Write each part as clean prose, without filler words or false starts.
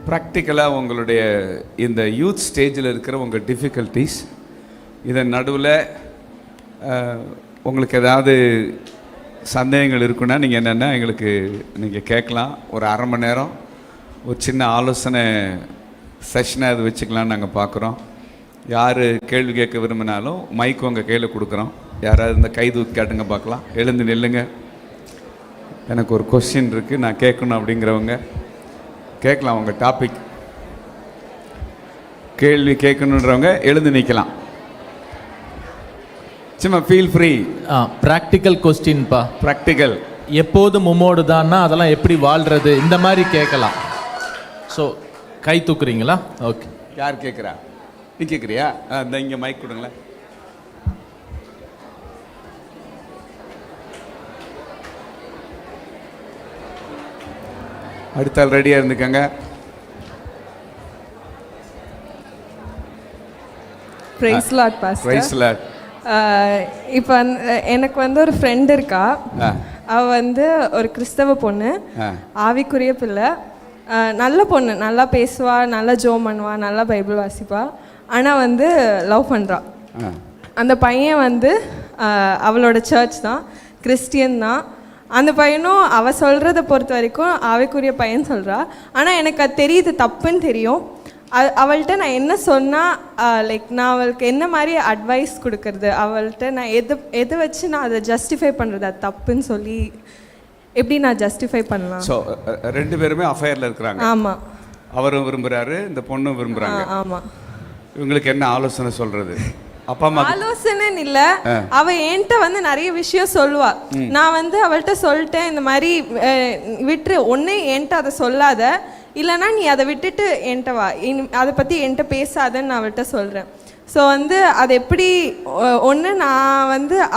ப்ராக்டிக்கலாக உங்களுடைய இந்த யூத் ஸ்டேஜில் இருக்கிற உங்கள் டிஃபிகல்ட்டிஸ், இதன் நடுவில் உங்களுக்கு ஏதாவது சந்தேகங்கள் இருக்குன்னா நீங்கள் என்னென்னா எங்களுக்கு நீங்கள் கேட்கலாம். ஒரு அரை மணி நேரம் ஒரு சின்ன ஆலோசனை செஷனை அது வச்சுக்கலான்னு நாங்கள் பார்க்குறோம். யார் கேள்வி கேட்க விரும்பினாலும் மைக் உங்கள் கையில் கொடுக்குறோம். யாராவது இந்த கை தூக்கி கேட்டுங்க பார்க்கலாம். எழுந்து நில்லுங்க. எனக்கு ஒரு கொஸ்டின் இருக்குது, நான் கேட்கணும் அப்படிங்கிறவங்க கேட்கலாம். உங்கள் டாபிக் கேள்வி கேட்கணுன்றவங்க எழுந்து நிற்கலாம். சும்மா ஃபீல் ஃப்ரீ. ப்ராக்டிக்கல் கொஸ்டின்ப்பா. ப்ராக்டிக்கல் எப்போதும் மும்மோடு தான்னா அதெல்லாம் எப்படி வாழ்கிறது இந்த மாதிரி கேட்கலாம். ஸோ கை தூக்குறீங்களா? ஓகே. யார் கேட்குறா? நீ கேட்குறியா? இந்த இங்கே மைக் கொடுங்களேன். அடுத்த ஆள் ரெடியாக இருந்துக்கங்க. Praise Lord pastor. Praise Lord. இப்போ எனக்கு ஒரு ஃப்ரெண்ட் இருக்கா. அவள் ஒரு கிறிஸ்தவ பொண்ணு, ஆவிக்குரிய பிள்ளை, நல்ல பொண்ணு, நல்லா பேசுவா, நல்லா ஜோம் பண்ணுவா, நல்லா பைபிள் வாசிப்பா. ஆனால் லவ் பண்ணுறா. அந்த பையன் அவளோட சர்ச் தான், கிறிஸ்டியன் தான். அந்த பையனும் அவள் சொல்கிறத பொறுத்த வரைக்கும் ஆவிக்குரிய பையன் சொல்கிறா. ஆனால் எனக்கு அது தெரியுது, தப்புன்னு தெரியும். அவள்கிட்ட நான் என்ன சொன்னால் நான் அவளுக்கு என்ன மாதிரி அட்வைஸ் கொடுக்கறது, அவள்கிட்ட நான் எதை வச்சு நான் அதை ஜஸ்டிஃபை பண்ணுறது, அது தப்புன்னு சொல்லி எப்படி நான் ஜஸ்டிஃபை பண்ணலாம்? ஸோ ரெண்டு பேருமே அஃபையரில் இருக்கிறாங்க. ஆமாம். அவரும் விரும்புகிறாரு, இந்த பொண்ணும் விரும்புகிறாங்க. ஆமாம். இவங்களுக்கு என்ன ஆலோசனை சொல்கிறது? அப்பா அம்மா ஆலோசனைன்னு இல்லை, அவள் என்கிட்ட நிறைய விஷயம் சொல்லுவா. நான் அவள்கிட்ட சொல்லிட்டேன், இந்த மாதிரி விட்டுரு, ஒன்று என்கிட்ட அதை சொல்லாத, இல்லைனா நீ அதை விட்டுட்டு என்கிட்ட வா, அதை பற்றி என்கிட்ட பேசாதன்னு நான் அவள்கிட்ட சொல்கிறேன். ஸோ அது எப்படி ஒன்று நான்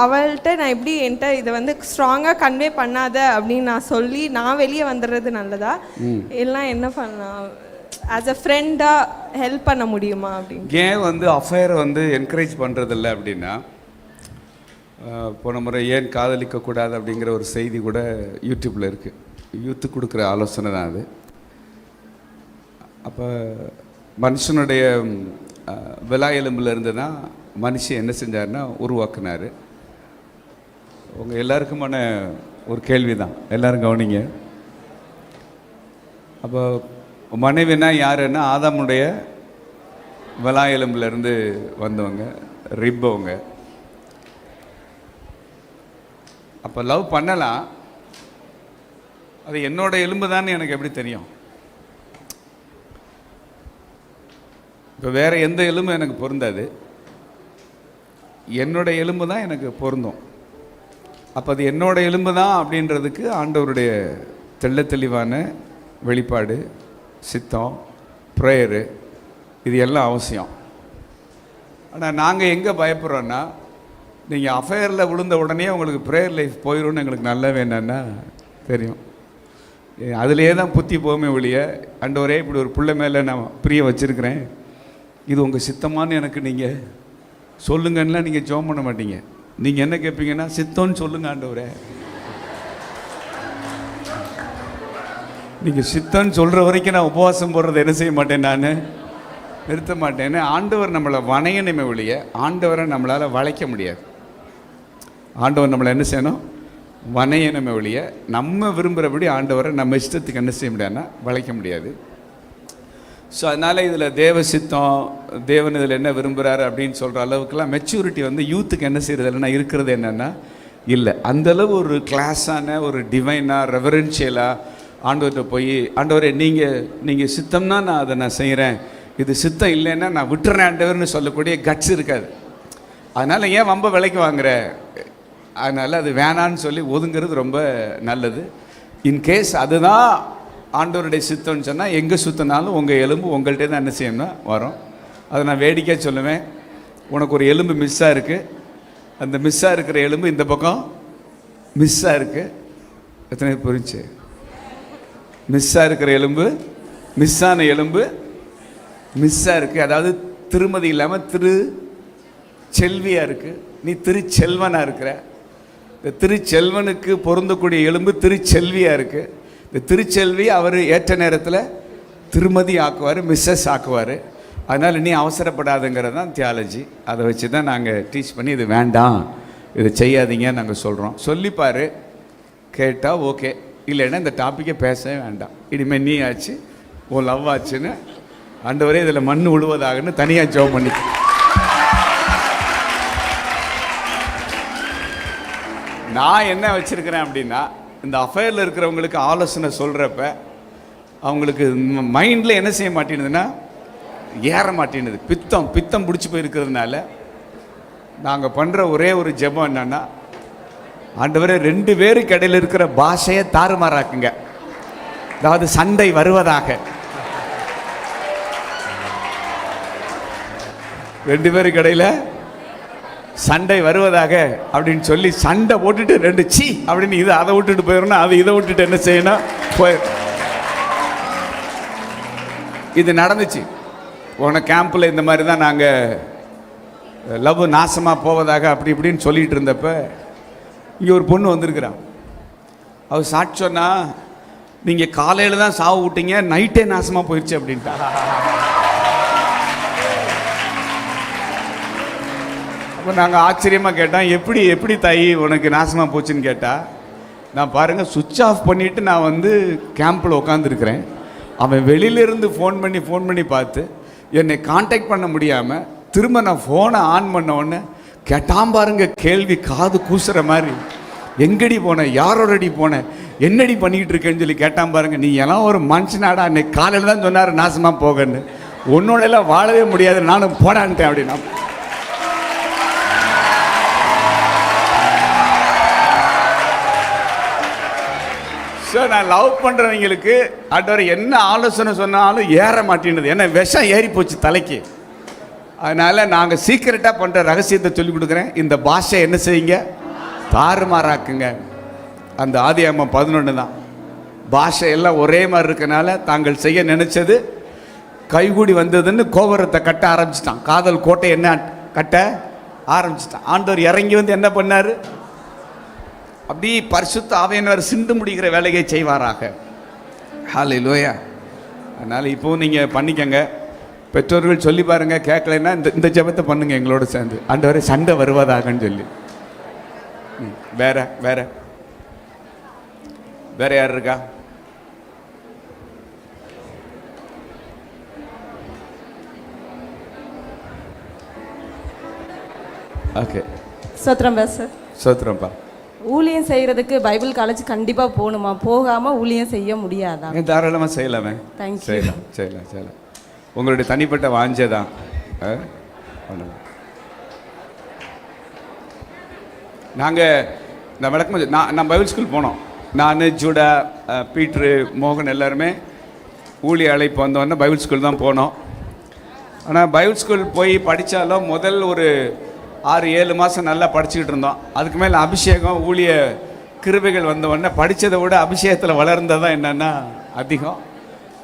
அவள்கிட்ட நான் எப்படி என்கிட்ட இதை ஸ்ட்ராங்காக கன்வே பண்ணாத அப்படின்னு நான் சொல்லி நான் வெளியே வந்துடுறது நல்லதா, எல்லாம் என்ன பண்ணலாம், ஆஸ் அ ஃப்ரெண்டாக ஹெல்ப் பண்ண முடியுமா அப்படின்னு? ஏன் அஃபேரை என்கரேஜ் பண்ணுறதில்ல அப்படின்னா, போன முறை ஏன் காதலிக்கக்கூடாது அப்படிங்கிற ஒரு செய்தி கூட யூடியூப்பில் இருக்குது. யூத்து கொடுக்குற ஆலோசனை தான் அது. அப்போ மனுஷனுடைய விலா எலும்பில் இருந்து தான் மனுஷன் என்ன செஞ்சார்னா உருவாக்குனார். உங்கள் எல்லாருக்குமான ஒரு கேள்வி தான், எல்லோரும் கவனிங்க. அப்போ மனைவினா யாருன்னா ஆதாமுடைய விலா எலும்புலேருந்து வந்தவங்க, ரிப்பவங்க. அப்போ லவ் பண்ணலாம், அது என்னோட எலும்பு தான் எனக்கு எப்படி தெரியும்? இப்போ வேறு எந்த எலும்பும் எனக்கு பொருந்தாது, என்னோட எலும்பு தான் எனக்கு பொருந்தும். அப்போ அது என்னோட எலும்பு தான் அப்படின்றதுக்கு ஆண்டவருடைய தெள்ள தெளிவான வெளிப்பாடு, சித்தம், ப்ரேயரு, இது எல்லாம் அவசியம். ஆனால் நாங்கள் எங்கே பயப்படுறோன்னா, நீங்கள் அஃபேரில் விழுந்த உடனே உங்களுக்கு ப்ரேயர் லைஃப் போயிடும்னு எங்களுக்கு நல்லா வேணுன்னா தெரியும். அதிலே தான் புத்தி போமே ஒழிய, ஆண்டவரே இப்படி ஒரு பிள்ளை மேலே நான் பிரியம் வச்சுருக்கிறேன், இது உங்கள் சித்தமானு எனக்கு நீங்கள் சொல்லுங்கன்னா நீங்கள் ஜெபம் பண்ண மாட்டீங்க. நீங்கள் என்ன கேட்பீங்கன்னா, சித்தம்னு சொல்லுங்க ஆண்டவரே. நீங்கள் சித்தம்னு சொல்கிற வரைக்கும் நான் உபவாசம் போடுறதை என்ன செய்ய மாட்டேன், நான் நிறுத்த மாட்டேன்னு. ஆண்டவர் நம்மளை வணையணுமே ஒழிய ஆண்டவரை நம்மளால் வளைக்க முடியாது. ஆண்டவர் நம்மளை என்ன செய்யணும், வணையணுமே ஒழிய நம்ம விரும்புகிறபடி ஆண்டவரை நம்ம இஷ்டத்துக்கு என்ன செய்ய முடியாதுன்னா வளைக்க முடியாது. ஸோ அதனால் இதில் தேவ சித்தம், தேவன் இதில் என்ன விரும்புகிறாரு அப்படின்னு சொல்கிற அளவுக்குலாம் மெச்சூரிட்டி யூத்துக்கு என்ன செய்கிறது இல்லைன்னா இருக்கிறது என்னென்னா இல்லை. அந்தளவு ஒரு கிளாஸான ஒரு டிவைனாக ரெவரன்ஷியலாக ஆண்டவர்கிட்ட போய், ஆண்டவரே நீங்கள் சித்தம்னா நான் அதை நான் செய்கிறேன், இது சித்தம் இல்லைன்னா நான் விட்டுறேன் ஆண்டவர்னு சொல்லக்கூடிய கட்ஸ் இருக்காது. அதனால் ஏன் வம்ப விலைக்கு வாங்குற, அதனால் அது வேணான்னு சொல்லி ஒதுங்கிறது ரொம்ப நல்லது. இன்கேஸ் அதுதான் ஆண்டவருடைய சித்தம்னு சொன்னால், எங்கே சுற்றினாலும் உங்கள் எலும்பு உங்கள்கிட்ட தான் என்ன செய்யணும்னா வரும். அதை நான் வேடிக்கையாக சொல்லுவேன். உனக்கு ஒரு எலும்பு மிஸ்ஸாக இருக்குது, அந்த மிஸ்ஸாக இருக்கிற எலும்பு இந்த பக்கம் மிஸ்ஸாக இருக்குது. எத்தனை புரிஞ்சு? மிஸ்ஸாக இருக்கிற எலும்பு, மிஸ்ஸான எலும்பு மிஸ்ஸாக இருக்குது. அதாவது திருமதி இல்லாமல் திரு செல்வியாக இருக்குது. நீ திருச்செல்வனாக இருக்கிற. இந்த திருச்செல்வனுக்கு பொருந்தக்கூடிய எலும்பு திருச்செல்வியாக இருக்குது. இந்த திருச்செல்வி அவர் ஏற்ற நேரத்தில் திருமதி ஆக்குவார், மிஸ்ஸஸ் ஆக்குவார். அதனால் நீ அவசரப்படாதுங்கிறது தான் தியாலஜி. அதை வச்சு தான் நாங்கள் டீச் பண்ணி இது வேண்டாம், இதை செய்யாதீங்கன்னு நாங்கள் சொல்கிறோம். சொல்லிப்பார், கேட்டால் ஓகே, இல்லைன்னா இந்த டாப்பிக்கை பேசவே வேண்டாம். இனிமேல் நீ ஆச்சு, உன் லவ் ஆச்சுன்னு ஆண்டவரே இதில் மண் விழுவதாகன்னு தனியாக ஜெபம் பண்ணி. நான் என்ன வச்சுருக்கிறேன் அப்படின்னா, இந்த அஃபேரில் இருக்கிறவங்களுக்கு ஆலோசனை சொல்கிறப்ப அவங்களுக்கு மைண்டில் என்ன செய்ய மாட்டேங்குதுன்னா, ஏற மாட்டேங்குது. பித்தம் பிடிச்சி போயிருக்கிறதுனால நாங்கள் பண்ணுற ஒரே ஒரு ஜெபம் என்னன்னா, ஆண்டவரே 2 பேருக்கு இடையில் இருக்கிற பாஷையை தாறுமாறாக்குங்க. அதாவது சண்டை வருவதாக, 2 பேருக்கு இடையில சண்டை வருவதாக அப்படின்னு சொல்லி சண்டை போட்டுட்டு 2 சீ அப்படின்னு இதை அதை விட்டுட்டு போயிடணும், அது இதை விட்டுட்டு என்ன செய்யணும் போயிடும். இது நடந்துச்சு போன கேம்பில். இந்த மாதிரி தான் நாங்கள் லவ் நாசமாக போவதாக அப்படி இப்படின்னு சொல்லிகிட்டு இருந்தப்ப இங்கே ஒரு பொண்ணு வந்திருக்கிறான். அவர் சாட்சி சொன்னா, நீங்கள் காலையில் தான் சாவு விட்டீங்க, நைட்டே நாசமாக போயிடுச்சு அப்படின்ட்டா. அப்போ நாங்கள் ஆச்சரியமாக கேட்டோம், எப்படி தாயி உனக்கு நாசமாக போச்சுன்னு கேட்டால், நான் பாருங்கள் சுவிட்ச் ஆஃப் பண்ணிவிட்டு நான் வந்து கேம்பில் உட்காந்துருக்கிறேன். அவன் வெளியிலேருந்து ஃபோன் பண்ணி பார்த்து என்னை காண்டாக்ட் பண்ண முடியாமல் திரும்ப நான் ஃபோனை ஆன் பண்ண உடனே கேட்டான் பாருங்க கேள்வி, காது கூசுகிற மாதிரி. எங்கடி போனேன், யாரோடடி போனேன், என்னடி பண்ணிக்கிட்டு இருக்கேன்னு சொல்லி கேட்டான் பாருங்க. நீ எல்லாம் ஒரு மனுஷனாடா, அன்னைக்கு காலையில் தான் சொன்னார் நாசமாக போகன்னு, உன்னோடலாம் வாழவே முடியாது, நானும் போடான்ட்டேன் அப்படின்னா. ஸோ நான் லவ் பண்ணுறவங்களுக்கு ஆண்டவர் என்ன ஆலோசனை சொன்னாலும் ஏற மாட்டேங்குது. ஏன்னா விஷம் ஏறி போச்சு தலைக்கு. அதனால் நாங்கள் சீக்கிரட்டாக பண்ணுற ரகசியத்தை சொல்லிக் கொடுக்குறேன். இந்த பாஷை என்ன செய்யுங்க, தாறுமாறாக்குங்க. அந்த ஆதியாகமம் 11 தான். பாஷை எல்லாம் ஒரே மாதிரி இருக்கனால தாங்கள் செய்ய நினைச்சது கைகூடி வந்ததுன்னு கோபுரத்தை கட்ட ஆரம்பிச்சிட்டான். காதல் கோட்டை என்ன கட்ட ஆரம்பிச்சிட்டான். ஆண்டவர் இறங்கி வந்து என்ன பண்ணார், அப்படி பரிசுத்த ஆவியானவர் சிந்து முடிகிற வேலையை செய்வாராக. ஹல்லேலூயா. அதனால் இப்போவும் நீங்கள் பண்ணிக்கங்க. பெற்றோர்கள் சொல்லி பாருங்கள், கேட்கலைன்னா இந்த ஜெபத்தை பண்ணுங்க எங்களோட சேர்ந்து. ஆண்டவரே சண்டை வருவதாகன்னு சொல்லி. வேற வேற வேற யார் இருக்கா? ஓகே, சோத்ரம் சார். சோத்ரம்பா. ஊழியம் செய்யறதுக்கு பைபிள் காலேஜ் கண்டிப்பா போகணுமா? போகாம ஊழியம் செய்ய முடியாதா? தாராளமாக செய்யலாமே. செய்யலாம். உங்களுடைய தனிப்பட்ட வாஞ்சை தான். நான் விளக்கம் நான் பைபிள் ஸ்கூல் போனோம். நான், ஜூடா, பீட்ரு, மோகன் எல்லாருமே ஊழிய அழைப்பு வந்தோடனே பைபிள் ஸ்கூல் தான் போனோம். ஆனால் பைபிள் ஸ்கூல் போய் படித்தாலும் முதல் ஒரு 6-7 மாதம் நல்லா படிச்சுக்கிட்டு இருந்தோம். அதுக்கு மேலே அபிஷேகம் ஊழிய கிருபைகள் வந்த உடனே படித்ததை விட அபிஷேகத்தில் வளர்ந்ததான் என்னென்னா அதிகம்.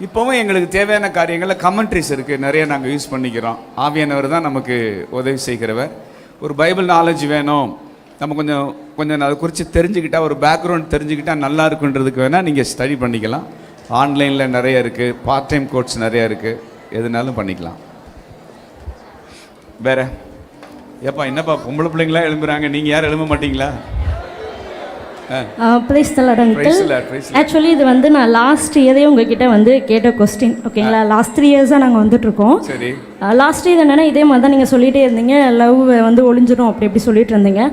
இப்போவும் எங்களுக்கு தேவையான காரியங்களில் கமெண்ட்ரிஸ் இருக்குது, நிறைய நாங்கள் யூஸ் பண்ணிக்கிறோம். ஆவியானவர் தான் நமக்கு உதவி செய்கிறவர். ஒரு பைபிள் நாலேஜ் வேணும், நம்ம கொஞ்சம் அதை குறித்து தெரிஞ்சுக்கிட்டால், ஒரு பேக்ரவுண்ட் தெரிஞ்சுக்கிட்டால் நல்லா இருக்குன்றதுக்கு வேணால் நீங்கள் ஸ்டடி பண்ணிக்கலாம். ஆன்லைனில் நிறைய இருக்குது, பார்ட் டைம் கோர்ஸ் நிறையா இருக்குது, எதுனாலும் பண்ணிக்கலாம். வேறு ஏப்பா என்னப்பா பொம்பளை பிள்ளைங்களா எழும்புறாங்க, நீங்கள் யாரும் எழும்ப மாட்டீங்களா? ப்ரைஸ் தி லார்ட் அங்கிள். ஆக்சுவலி இது வந்து நான் லாஸ்ட் இயரே உங்ககிட்ட வந்து கேட்ட கொஸ்டின். ஓகேங்களா? லாஸ்ட் 3 இயர்ஸாக நாங்கள் வந்துட்டுருக்கோம். சரி. லாஸ்ட் இயர் என்னென்னா இதே மாதிரி தான் நீங்கள் சொல்லிகிட்டே இருந்தீங்க, லவ் வந்து ஒளிஞ்சிடும் அப்படி சொல்லிட்டு இருந்தீங்க.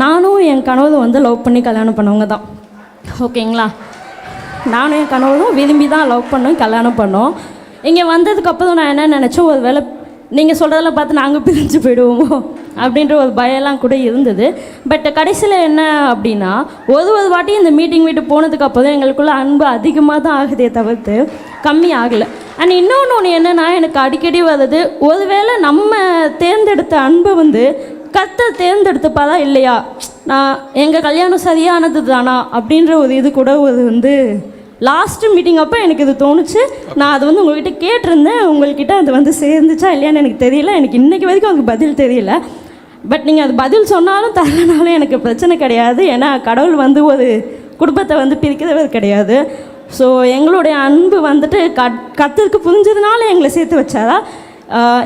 நானும் என் கணவரும் வந்து லவ் பண்ணி கல்யாணம் பண்ணவங்க தான். ஓகேங்களா? நானும் என் கணவரும் விரும்பி தான் லவ் பண்ணோம், கல்யாணம் பண்ணோம். இங்கே வந்ததுக்கப்புறம் நான் என்ன நினச்சேன், ஒரு வேளை நீங்கள் சொல்கிறதெல்லாம் பார்த்து நாங்கள் பிரிஞ்சு போயிடுவோமோ அப்படின்ற ஒரு பயம்லாம் கூட இருந்தது. பட் கடைசியில் என்ன அப்படின்னா, ஒரு வாட்டி இந்த மீட்டிங் விட்டு போனதுக்கப்புறம் எங்களுக்குள்ள அன்பு அதிகமாக தான் ஆகுதே தவிர்த்து கம்மி ஆகலை. அண்ட் இன்னொன்று என்னென்னா, எனக்கு அடிக்கடி வருது, ஒருவேளை நம்ம தேர்ந்தெடுத்த அன்பை வந்து கர்த்தர் தேர்ந்தெடுத்துப்பாதா இல்லையா, நான் எங்கள் கல்யாணம் சரியானது தானா அப்படின்ற ஒரு இது கூட ஒரு வந்து லாஸ்ட்டு மீட்டிங் அப்போ எனக்கு இது தோணுச்சு. நான் அது வந்து உங்கள்கிட்ட கேட்டிருந்தேன், உங்கள்கிட்ட அது வந்து சேர்ந்துச்சா இல்லையான்னு எனக்கு தெரியல. எனக்கு இன்றைக்கி வரைக்கும் அதுக்கு பதில் தெரியல. பட் நீங்கள் அது பதில் சொன்னாலும் தரலனாலும் எனக்கு பிரச்சனை கிடையாது. ஏன்னா கடவுள் வந்து ஒரு குடும்பத்தை வந்து பிரிக்கிறவர் கிடையாது. ஸோ எங்களுடைய அன்பு வந்துட்டு கர்த்தருக்கு புரிஞ்சதுனால எங்களை சேர்த்து வச்சாரா,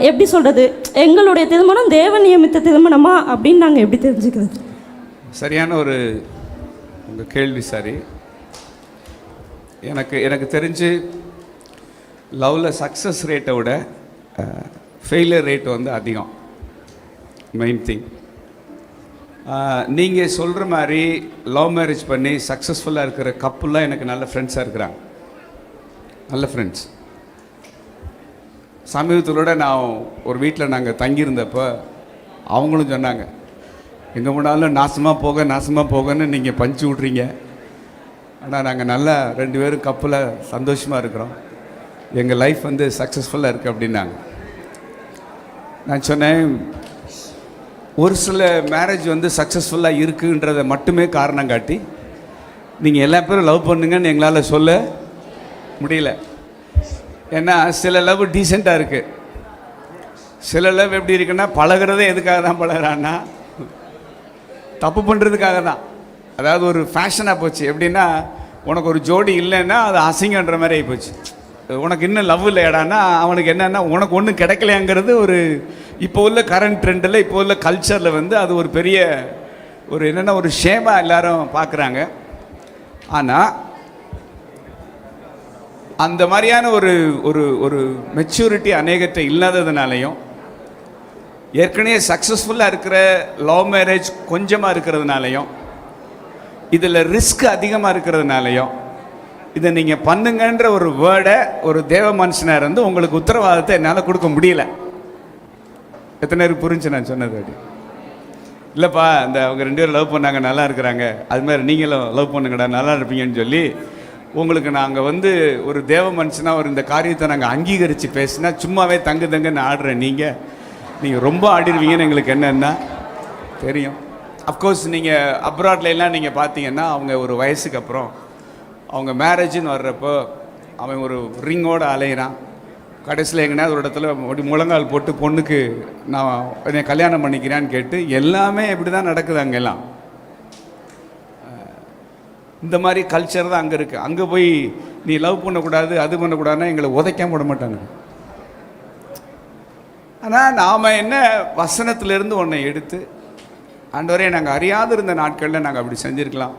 எப்படி சொல்கிறது, எங்களுடைய திருமணம் தேவ நியமித்த திருமணமா அப்படின்னு நாங்கள் எப்படி தெரிஞ்சுக்கிறது? சரியான ஒரு உங்கள் கேள்வி. சரி, எனக்கு தெரிஞ்சு லவ்வில் சக்ஸஸ் ரேட்டை விட ஃபெயிலியர் ரேட் வந்து அதிகம். மெயின் திங், நீங்கள் சொல்கிற மாதிரி லவ் மேரேஜ் பண்ணி சக்ஸஸ்ஃபுல்லாக இருக்கிற கப்புலாம் எனக்கு நல்ல ஃப்ரெண்ட்ஸாக இருக்கிறாங்க, நல்ல ஃப்ரெண்ட்ஸ். சமீபத்தோட நான் ஒரு வீட்டில் நாங்கள் தங்கியிருந்தப்போ அவங்களும் சொன்னாங்க, எங்கே போனாலும் நாசமாக போகன்னு நீங்கள் பஞ்சு விட்றீங்க, ஆனால் நாங்கள் நல்லா 2 பேரும் கப்பில் சந்தோஷமாக இருக்கிறோம், எங்கள் லைஃப் வந்து சக்ஸஸ்ஃபுல்லாக இருக்குது அப்படின்னாங்க. நான் சொன்னேன், ஒரு சில மேரேஜ் வந்து சக்ஸஸ்ஃபுல்லாக இருக்குன்றதை மட்டுமே காரணம் காட்டி நீங்கள் எல்லா பேரும் லவ் பண்ணுங்கன்னு எங்களால் சொல்ல முடியல. ஏன்னா சில லவ் டீசெண்டாக இருக்குது, சில லவ் எப்படி இருக்குன்னா பழகிறதே எதுக்காக தான் பழகிறான்னா தப்பு பண்ணுறதுக்காக தான். அதாவது ஒரு ஃபேஷனாக போச்சு. எப்படின்னா உனக்கு ஒரு ஜோடி இல்லைன்னா அது அசிங்கன்ற மாதிரி ஆகிப்போச்சு. உனக்கு இன்னும் லவ் இல்லையாடான்னா அவனுக்கு என்னென்னா உனக்கு ஒன்றும் கிடைக்கலையாங்கிறது ஒரு இப்போ உள்ள கரண்ட் ட்ரெண்டில், இப்போ உள்ள கல்ச்சரில் வந்து அது ஒரு பெரிய ஒரு என்னென்னா ஒரு ஷேமாக எல்லாரும் பார்க்குறாங்க. ஆனால் அந்த மாதிரியான ஒரு ஒரு ஒரு மெச்சூரிட்டி அநேகத்தை இல்லாததுனாலையும், ஏற்கனவே சக்ஸஸ்ஃபுல்லாக இருக்கிற லவ் மேரேஜ் கொஞ்சமாக இருக்கிறதுனாலையும், இதில் ரிஸ்க் அதிகமாக இருக்கிறதுனாலையும், இதை நீங்கள் பண்ணுங்கன்ற ஒரு வேர்டை ஒரு தேவ மனுஷனாக இருந்து உங்களுக்கு உத்தரவாதத்தை என்னால் கொடுக்க முடியல. எத்தனை பேருக்கு புரிஞ்சு நான் சொன்னது? அப்படி இல்லைப்பா, இந்த அவங்க 2 பேரும் லவ் பண்ணாங்க, நல்லா இருக்கிறாங்க, அது மாதிரி நீங்களும் லவ் பண்ணுங்கடா, நல்லா இருப்பீங்கன்னு சொல்லி உங்களுக்கு நாங்கள் வந்து ஒரு தேவ மனுஷனாக ஒரு இந்த காரியத்தை நாங்கள் அங்கீகரித்து பேசினா சும்மாவே தங்குன்னு ஆடுறேன். நீங்கள் ரொம்ப ஆடிடுவீங்கன்னு எங்களுக்கு என்னென்னா தெரியும். அஃப்கோர்ஸ் நீங்கள் அப்ராட்லாம் நீங்கள் பார்த்தீங்கன்னா அவங்க ஒரு வயசுக்கு அப்புறம் அவங்க மேரேஜுன்னு வர்றப்போ அவன் ஒரு ரிங்கோடு அலையிறான். கடைசியில் எங்கன்னா ஒரு இடத்துல அப்படி முழங்கால் போட்டு பொண்ணுக்கு நான் என்னை கல்யாணம் பண்ணிக்கிறேன்னு கேட்டு எல்லாமே இப்படி தான் நடக்குது அங்கெல்லாம். இந்த மாதிரி கல்ச்சர் தான் அங்கே இருக்குது. அங்கே போய் நீ லவ் பண்ணக்கூடாது அது பண்ணக்கூடாதுன்னா எங்களை உதைக்காம விட மாட்டாங்க. ஆனால் நாம் என்ன வசனத்திலேருந்து ஒன்றை எடுத்து ஆண்டவரே நாங்கள் அறியாத இருந்த நாட்களில் நாங்கள் அப்படி செஞ்சுருக்கலாம்.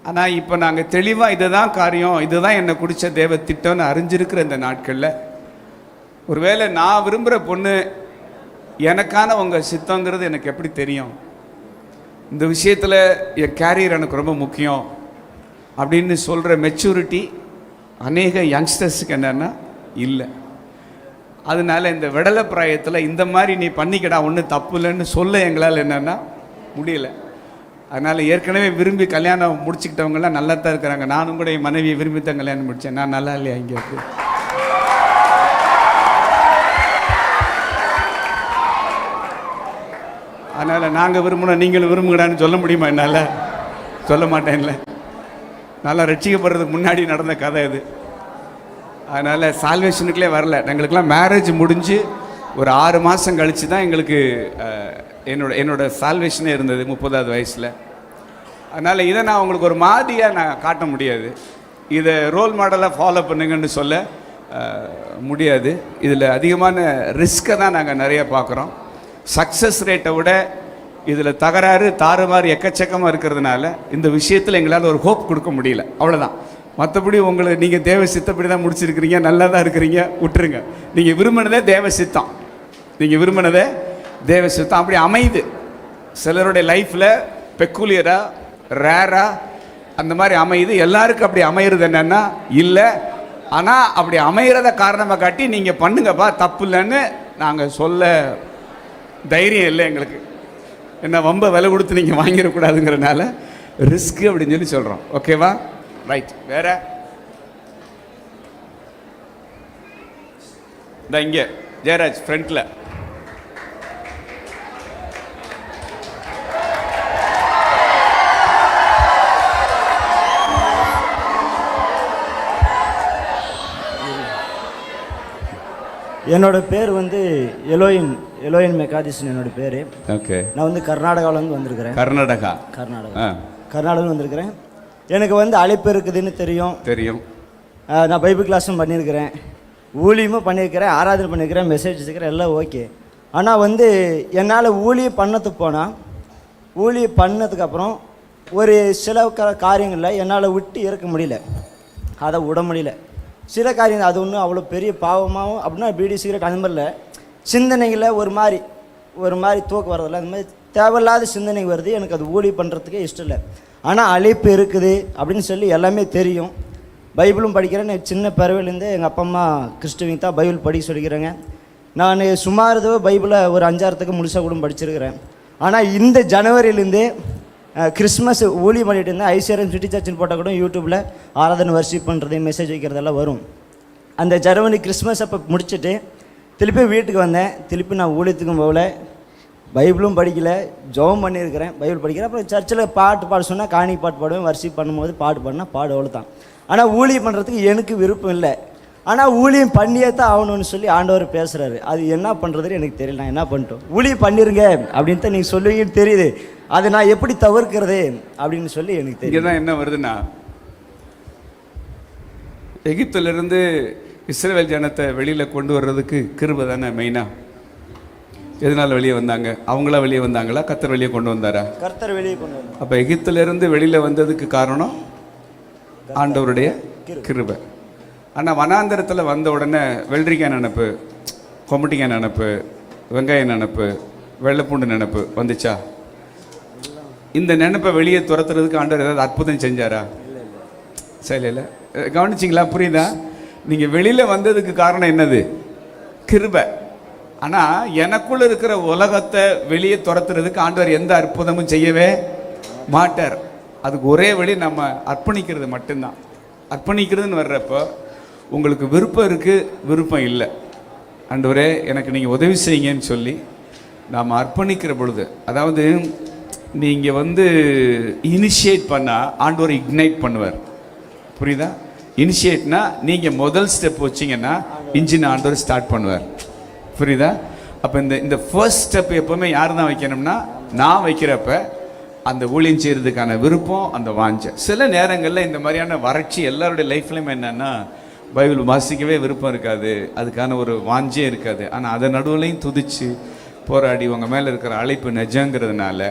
ஆனால் இப்போ நாங்கள் தெளிவாக இதுதான் காரியம், இதுதான் என்னை குடித்த தேவ திட்டம்னு அறிஞ்சிருக்கிற இந்த நாட்களில் ஒருவேளை நான் விரும்புகிற பொண்ணு எனக்கான உங்கள் சித்தங்கிறது எனக்கு எப்படி தெரியும், இந்த விஷயத்தில் என் கேரியர் எனக்கு ரொம்ப முக்கியம் அப்படின்னு சொல்கிற மெச்சூரிட்டி அநேக யங்ஸ்டர்ஸுக்கு என்னென்னா இல்லை. அதனால இந்த விடலை பிராயத்தில் இந்த மாதிரி நீ பண்ணிக்கடா ஒன்றும் தப்பு இல்லைன்னு சொல்ல எங்களால் என்னென்னா முடியல. அதனால் ஏற்கனவே விரும்பி கல்யாணம் முடிச்சுக்கிட்டவங்களாம் நல்லா தான் இருக்கிறாங்க. நானும் கூட என் மனைவியை விரும்பி தான் கல்யாணம் முடித்தேன். நான் நல்லா இல்லையா இங்கே இருக்கு? அதனால் நாங்கள் விரும்பணும் நீங்களும் விரும்புங்கடான்னு சொல்ல முடியுமா? என்னால் சொல்ல மாட்டேன்ல. நல்லா ரட்சிக்கப்படுறதுக்கு முன்னாடி நடந்த கதை இது. அதனால் சால்வேஷனுக்குள்ளே வரல. எங்களுக்கெல்லாம் மேரேஜ் முடிஞ்சு ஒரு 6 மாதம் கழித்து தான் எங்களுக்கு என்னோட சால்வேஷனே இருந்தது 30வது வயசில். அதனால் இதை நான் உங்களுக்கு ஒரு மாதிரியாக நான் காட்ட முடியாது, இதை ரோல் மாடலாக ஃபாலோ பண்ணுங்கன்னு சொல்ல முடியாது. இதில் அதிகமான ரிஸ்க்கை தான் நாங்கள் நிறைய பார்க்குறோம். சக்ஸஸ் ரேட்டை விட இதில் தகராறு தாறுமாறு எக்கச்சக்கமாக இருக்கிறதுனால இந்த விஷயத்தில் எங்களால் ஒரு ஹோப் கொடுக்க முடியல, அவ்வளோதான். மற்றபடி உங்களை நீங்கள் தேவ சித்தப்படி தான் முடிச்சிருக்கிறீங்க, நல்லா தான் இருக்கிறீங்க, விட்டுருங்க. நீங்கள் விரும்பினதே தேவ சித்தம், நீங்கள் விரும்பினதே தேவ சித்தம். அப்படி அமையுது. சிலருடைய லைஃப்பில் பெக்குலியராக ரேராக அந்த மாதிரி அமையுது. எல்லாருக்கும் அப்படி அமையிறது என்னென்னா இல்லை. ஆனால் அப்படி அமைகிறத காரணமாக காட்டி நீங்கள் பண்ணுங்கப்பா தப்பு இல்லைன்னு நாங்கள் சொல்ல தைரியம் இல்லை எங்களுக்கு. என்ன ரொம்ப விலை கொடுத்து நீங்கள் வாங்கிடக்கூடாதுங்கிறனால ரிஸ்க்கு அப்படின்னு சொல்லி சொல்கிறோம். ஓகேவா? ரைட். வேற இந்த இங்கே ஜெயராஜ் ஃப்ரண்ட்டில். என்னோட பேர் வந்து எலோயின் மெக்காதிஸ்னு என்னோட பேர். ஓகே. நான் வந்து கர்நாடகாவிலேருந்து வந்திருக்கிறேன். கர்நாடகா கர்நாடகாவில் வந்திருக்கிறேன். எனக்கு வந்து அழைப்பு இருக்குதுன்னு தெரியும். நான் பைபிள் கிளாஸும் பண்ணியிருக்கிறேன், ஊழியமும் பண்ணியிருக்கிறேன், ஆராதனை பண்ணியிருக்கிறேன், மெசேஜ் வச்சுக்கிறேன், எல்லாம் ஓகே. ஆனால் வந்து என்னால் ஊழியம் பண்ணதுக்கு போனால் ஊழியம் பண்ணதுக்கப்புறம் ஒரு சில காரியங்களில் என்னால் விட்டு இருக்க முடியல, அதை விட முடியல. சில காரியங்கள் அது ஒன்றும் அவ்வளோ பெரிய பாவமாகவும் அப்படின்னா பீடி சிகரெட் அந்த மாதிரில சிந்தனைகளில் ஒரு மாதிரி தூக்கம் வரதில்ல, அந்த மாதிரி தேவையில்லாத சிந்தனை வருது. எனக்கு அது ஊழியம் பண்ணுறதுக்கே இஷ்டம் இல்லை. ஆனால் அழைப்பு இருக்குது அப்படின்னு சொல்லி எல்லாமே தெரியும். பைபிளும் படிக்கிறேன். சின்ன பிறவிலேருந்து எங்கள் அப்பா அம்மா கிறிஸ்துவிங்க தான் பைபிள் படிக்க சொல்லிக்கிறேங்க. நான் சுமார் பைபிளை ஒரு 5-6 முழுசாக கூட படிச்சிருக்கிறேன். ஆனால் இந்த ஜனவரியிலேருந்து கிறிஸ்மஸ் ஊழியம் பண்ணிட்டு இருந்தேன். ஐசிஆர்எம் சிட்டி சர்ச்சின்னு போட்டால் கூட யூடியூப்பில் ஆராதனை வர்ஷிப் பண்ணுறது, மெசேஜ் வைக்கிறதெல்லாம் வரும். அந்த ஜனவரி கிறிஸ்மஸ் அப்போ முடிச்சுட்டு திருப்பி வீட்டுக்கு வந்தேன். திருப்பி நான் ஊழியத்துக்கும் போகல, பைபிளும் படிக்கலை, ஜெபம் பண்ணியிருக்கிறேன், பைபிள் படிக்கிறேன். அப்புறம் சர்ச்சில் பாட்டு பாட சொன்னால் காணி பாட்டு பாடுவேன், வர்ஷிப் பண்ணும்போது பாட்டு பாடினா அவ்வளோ தான். ஆனால் ஊழியம் பண்ணுறதுக்கு எனக்கு விருப்பம் இல்லை. ஆனால் ஊழியம் பண்ணியே தான் ஆகணும்னு சொல்லி ஆண்டவர் பேசுகிறாரு. அது என்ன பண்ணுறதுன்னு எனக்கு தெரியல. நான் என்ன பண்ணிட்டோம், ஊழியம் பண்ணிருங்க அப்படின்னு தான் நீங்கள் சொல்லுவீங்கன்னு தெரியுது. அதை நான் எப்படி தவிர்க்கிறது அப்படின்னு சொல்லி எனக்கு தெரியும். தான் என்ன வருதுன்னா, எகிப்திலிருந்து இஸ்ரவேல் ஜனத்தை வெளியில் கொண்டு வர்றதுக்கு கிருபை தானே மெயினாக. எதனால் வெளியே வந்தாங்க? அவங்களா வெளியே வந்தாங்களா, கர்த்தர் வெளியே கொண்டு வந்தாரா? கர்த்தர் வெளியே கொண்டு வந்தார். அப்போ எகிப்திலிருந்து வெளியில் வந்ததுக்கு காரணம் ஆண்டவருடைய கிருபை. ஆனால் வனாந்தரத்தில் வந்த உடனே வெள்ளரிக்காய் நினப்பு, கொம்பட்டிக்காய் நினப்பு, வெங்காயம் நினப்பு, வெள்ளைப்பூண்டு நினப்பு வந்துச்சா? இந்த நினப்பை வெளியே துரத்துறதுக்கு ஆண்டவர் ஏதாவது அற்புதம் செஞ்சாரா? சரி, இல்லை கவனிச்சிங்களா? புரியுதா? நீங்கள் வெளியில் வந்ததுக்கு காரணம் என்னது? கிருபை. ஆனால் எனக்குள்ளே இருக்கிற உலகத்தை வெளியே துரத்துறதுக்கு ஆண்டவர் எந்த அற்புதமும் செய்யவே மாட்டார். அதுக்கு ஒரே வழி நம்ம அர்ப்பணிக்கிறது மட்டும்தான். அர்ப்பணிக்கிறதுன்னு வர்றப்போ உங்களுக்கு விருப்பம் இருக்குது, விருப்பம் இல்லை, ஆண்டவரே எனக்கு நீங்கள் உதவி செய்யுங்கன்னு சொல்லி நாம் அர்ப்பணிக்கிற பொழுது, அதாவது நீங்கள் வந்து இனிஷியேட் பண்ணால் ஆண்டவர் இக்னைட் பண்ணுவார். புரியுதா? இனிஷியேட்னா நீங்கள் முதல் ஸ்டெப் வச்சிங்கன்னா இன்ஜின் ஆண்டவர் ஸ்டார்ட் பண்ணுவார். புரியுதா? அப்போ இந்த ஃபர்ஸ்ட் ஸ்டெப் எப்போவுமே யார் தான் வைக்கணும்னா நான் வைக்கிறப்ப அந்த ஊழியம் செய்கிறதுக்கான விருப்பம், அந்த வாஞ்சை. சில நேரங்களில் இந்த மாதிரியான வறட்சி எல்லாருடைய லைஃப்லையும் என்னென்னா பைபிள் வாசிக்கவே விருப்பம் இருக்காது, அதுக்கான ஒரு வாஞ்சே இருக்காது. ஆனால் அதை நடுவுலையும் துதித்து போராடி உங்கள் மேலே இருக்கிற அழைப்பு நிஜங்கிறதுனால,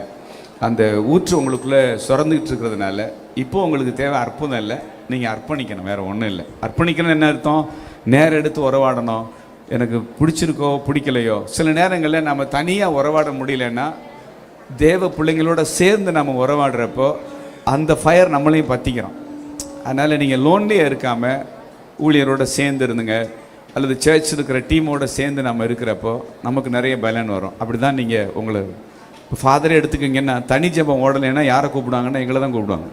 அந்த ஊற்று உங்களுக்குள்ளே சுரந்துக்கிட்டு இருக்கிறதுனால இப்போது உங்களுக்கு தேவை அற்புதம் இல்லை, நீங்கள் அர்ப்பணிக்கணும், வேறு ஒன்றும் இல்லை. அர்ப்பணிக்கணும் என்ன அர்த்தம்? நேரம் எடுத்து உறவாடணும். எனக்கு பிடிச்சிருக்கோ பிடிக்கலையோ, சில நேரங்களில் நம்ம தனியாக உறவாட முடியலன்னா தேவ பிள்ளைங்களோட சேர்ந்து நம்ம உறவாடுறப்போ அந்த ஃபயர் நம்மளையும் பற்றிக்கிறோம். அதனால் நீங்கள் லோன்லியாக இருக்காமல் ஊழியரோடு சேர்ந்து இருந்துங்க, அல்லது சர்ச் இருக்கிற டீமோடு சேர்ந்து நம்ம இருக்கிறப்போ நமக்கு நிறைய பலன் வரும். அப்படி தான் நீங்கள் உங்களை இப்போ ஃபாதரே எடுத்துக்கிங்கன்னா, தனி ஜெபம் ஓடலைன்னா யாரை கூப்பிடுவாங்கன்னா எங்களை தான் கூப்பிடுவாங்க.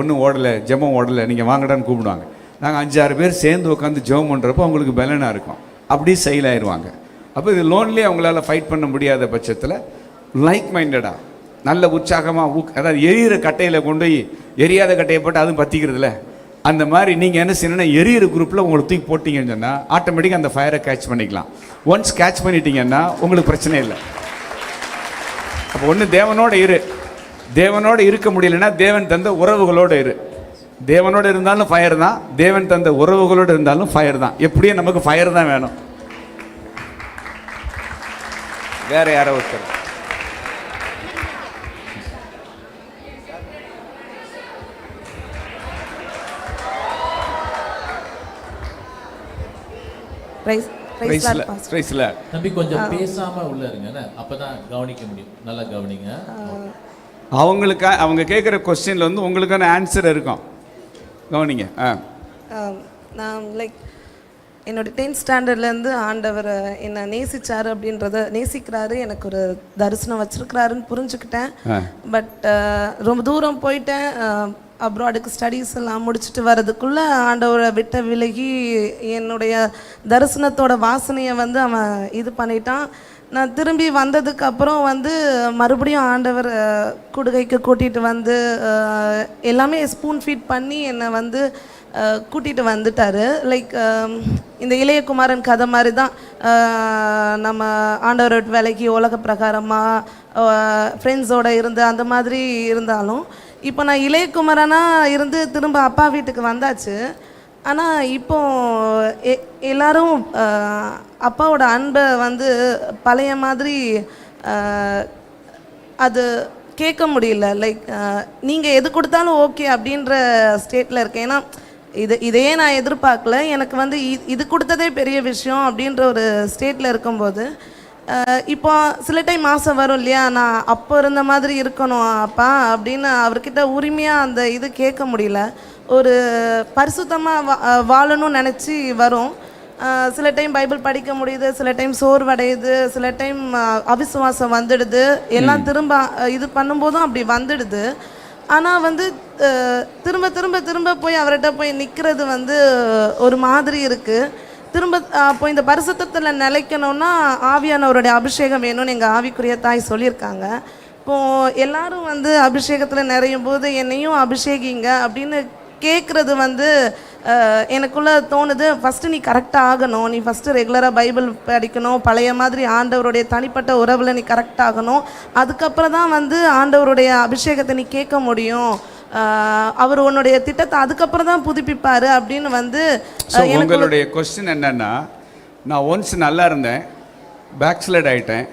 ஒன்றும் ஓடலை, ஜெபம் ஓடலை, நீங்கள் வாங்கடான்னு கூப்பிடுவாங்க. நாங்கள் 5-6 பேர் சேர்ந்து உட்காந்து ஜெபம் பண்ணுறப்போ அவங்களுக்கு பலனாக இருக்கும், அப்படி செயலாயிருவாங்க. அப்போ இது லோன்லேயே அவங்களால ஃபைட் பண்ண முடியாத பட்சத்தில் லைக் மைண்டடாக நல்ல உற்சாகமாக அதாவது எரியிற கட்டையில் கொண்டு போய் எரியாத கட்டையை போட்டு அதுவும் பற்றிக்கிறதுல அந்த மாதிரி நீங்கள் என்ன செய்யணும்னா எரியிற குரூப்பில் உங்களை தூக்கி போட்டிங்கன்னு சொன்னால் ஆட்டோமேட்டிக்காக அந்த ஃபயரை கேட்ச் பண்ணிக்கலாம். ஒன்ஸ் கேட்ச் பண்ணிட்டீங்கன்னா உங்களுக்கு பிரச்சனை இல்லை. அப்போ ஒன்று தேவனோட இரு, தேவனோடு இருக்க முடியலைன்னா தேவன் தந்த உறவுகளோடு இரு. தேவனோடு இருந்தாலும் ஃபயர் தான், தேவன் தந்த உறவுகளோடு இருந்தாலும் ஃபயர் தான். எப்படியும் நமக்கு ஃபயர் தான் வேணும், வேற யாரோ ஒருத்தர். தம்பி கொஞ்சம் பேசாம உள்ள இருங்க, அப்பதான் கவனிக்க முடியும். நல்லா கவனிங்க. அவங்களுக்கு அவங்க கேட்குற கொஸ்டின்ல வந்து உங்களுக்கான ஆன்சர் இருக்கும், கவனிங்க. நான் லைக் என்னோட 10th ஸ்டாண்டர்ட்லேருந்து ஆண்டவர் என்னை நேசிச்சாரு அப்படின்றத நேசிக்கிறாரு, எனக்கு ஒரு தரிசனம் வச்சிருக்கிறாருன்னு புரிஞ்சுக்கிட்டேன். பட் ரொம்ப தூரம் போயிட்டேன். அப்ராடுக்கு ஸ்டடீஸ் எல்லாம் முடிச்சுட்டு வர்றதுக்குள்ளே ஆண்டவரை விட்ட விலகி என்னுடைய தரிசனத்தோட வாசனையை வந்து அவன் இது பண்ணிட்டான். நான் திரும்பி வந்ததுக்கு அப்புறம் வந்து மறுபடியும் ஆண்டவர் குடுகைக்கு கூட்டிகிட்டு வந்து எல்லாமே ஸ்பூன் ஃபீட் பண்ணி என்னை வந்து கூட்டிகிட்டு வந்துட்டார். லைக் இந்த இளையகுமாரன் கதை மாதிரி தான். நம்ம ஆண்டவரோட விலைக்கு உலக பிரகாரமாக ஃப்ரெண்ட்ஸோடு இருந்து அந்த மாதிரி இருந்தாலும் இப்போ நான் இளையகுமரனா இருந்து திரும்ப அப்பா வீட்டுக்கு வந்தாச்சு. ஆனால் இப்போ எல்லாரும் அப்பாவோட அன்பை வந்து பழைய மாதிரி அது கேட்க முடியல. லைக் நீங்கள் எது கொடுத்தாலும் ஓகே அப்படின்ற ஸ்டேட்டில் இருக்கேன். ஏன்னா இதையே நான் எதிர்பார்க்கல. எனக்கு வந்து இது கொடுத்ததே பெரிய விஷயம் அப்படின்ற ஒரு ஸ்டேட்டில் இருக்கும்போது இப்போ சில டைம் ஆசை வரும் இல்லையா, நான் அப்போ இருந்த மாதிரி இருக்கணும் அப்பா அப்படின்னு அவர்கிட்ட உரிமையாக அந்த இது கேட்க முடியல. ஒரு பரிசுத்தமாக வாழணும்னு நினச்சி வரும். சில டைம் பைபிள் படிக்க முடியுது, சில டைம் சோர்வடையுது, சில டைம் அவிசுவாசம் வந்துடுது. எல்லாம் திரும்ப இது பண்ணும்போதும் அப்படி வந்துடுது. ஆனால் வந்து திரும்ப திரும்ப திரும்ப போய் அவர்கிட்ட போய் நிற்கிறது வந்து ஒரு மாதிரி இருக்குது. திரும்ப அப்போ இந்த பரிசுத்தத்தில் நிலைக்கணும்னா ஆவியானவருடைய அபிஷேகம் வேணும்னு எங்கள் ஆவிக்குரிய தாய் சொல்லியிருக்காங்க. இப்போது எல்லாரும் வந்து அபிஷேகத்தில் நிறையும் போது என்னையும் அபிஷேகிங்க அப்படின்னு கேட்குறது வந்து எனக்குள்ளே தோணுது. ஃபஸ்ட்டு நீ கரெக்டாக ஆகணும், நீ ஃபஸ்ட்டு ரெகுலராக பைபிள் படிக்கணும், பழைய மாதிரி ஆண்டவருடைய தனிப்பட்ட உறவில் நீ கரெக்டாக ஆகணும், அதுக்கப்புறம் தான் வந்து ஆண்டவருடைய அபிஷேகத்தை நீ கேட்க முடியும், அவர் உன்னுடைய திட்டத்தை அதுக்கப்புறம் தான் புதுப்பிப்பார் அப்படின்னு வந்து. உங்களுடைய கொஸ்டின் என்னன்னா, நான் ஒன்ஸ் நல்லா இருந்தேன், பேக் ஸ்லைட் ஆகிட்டேன்,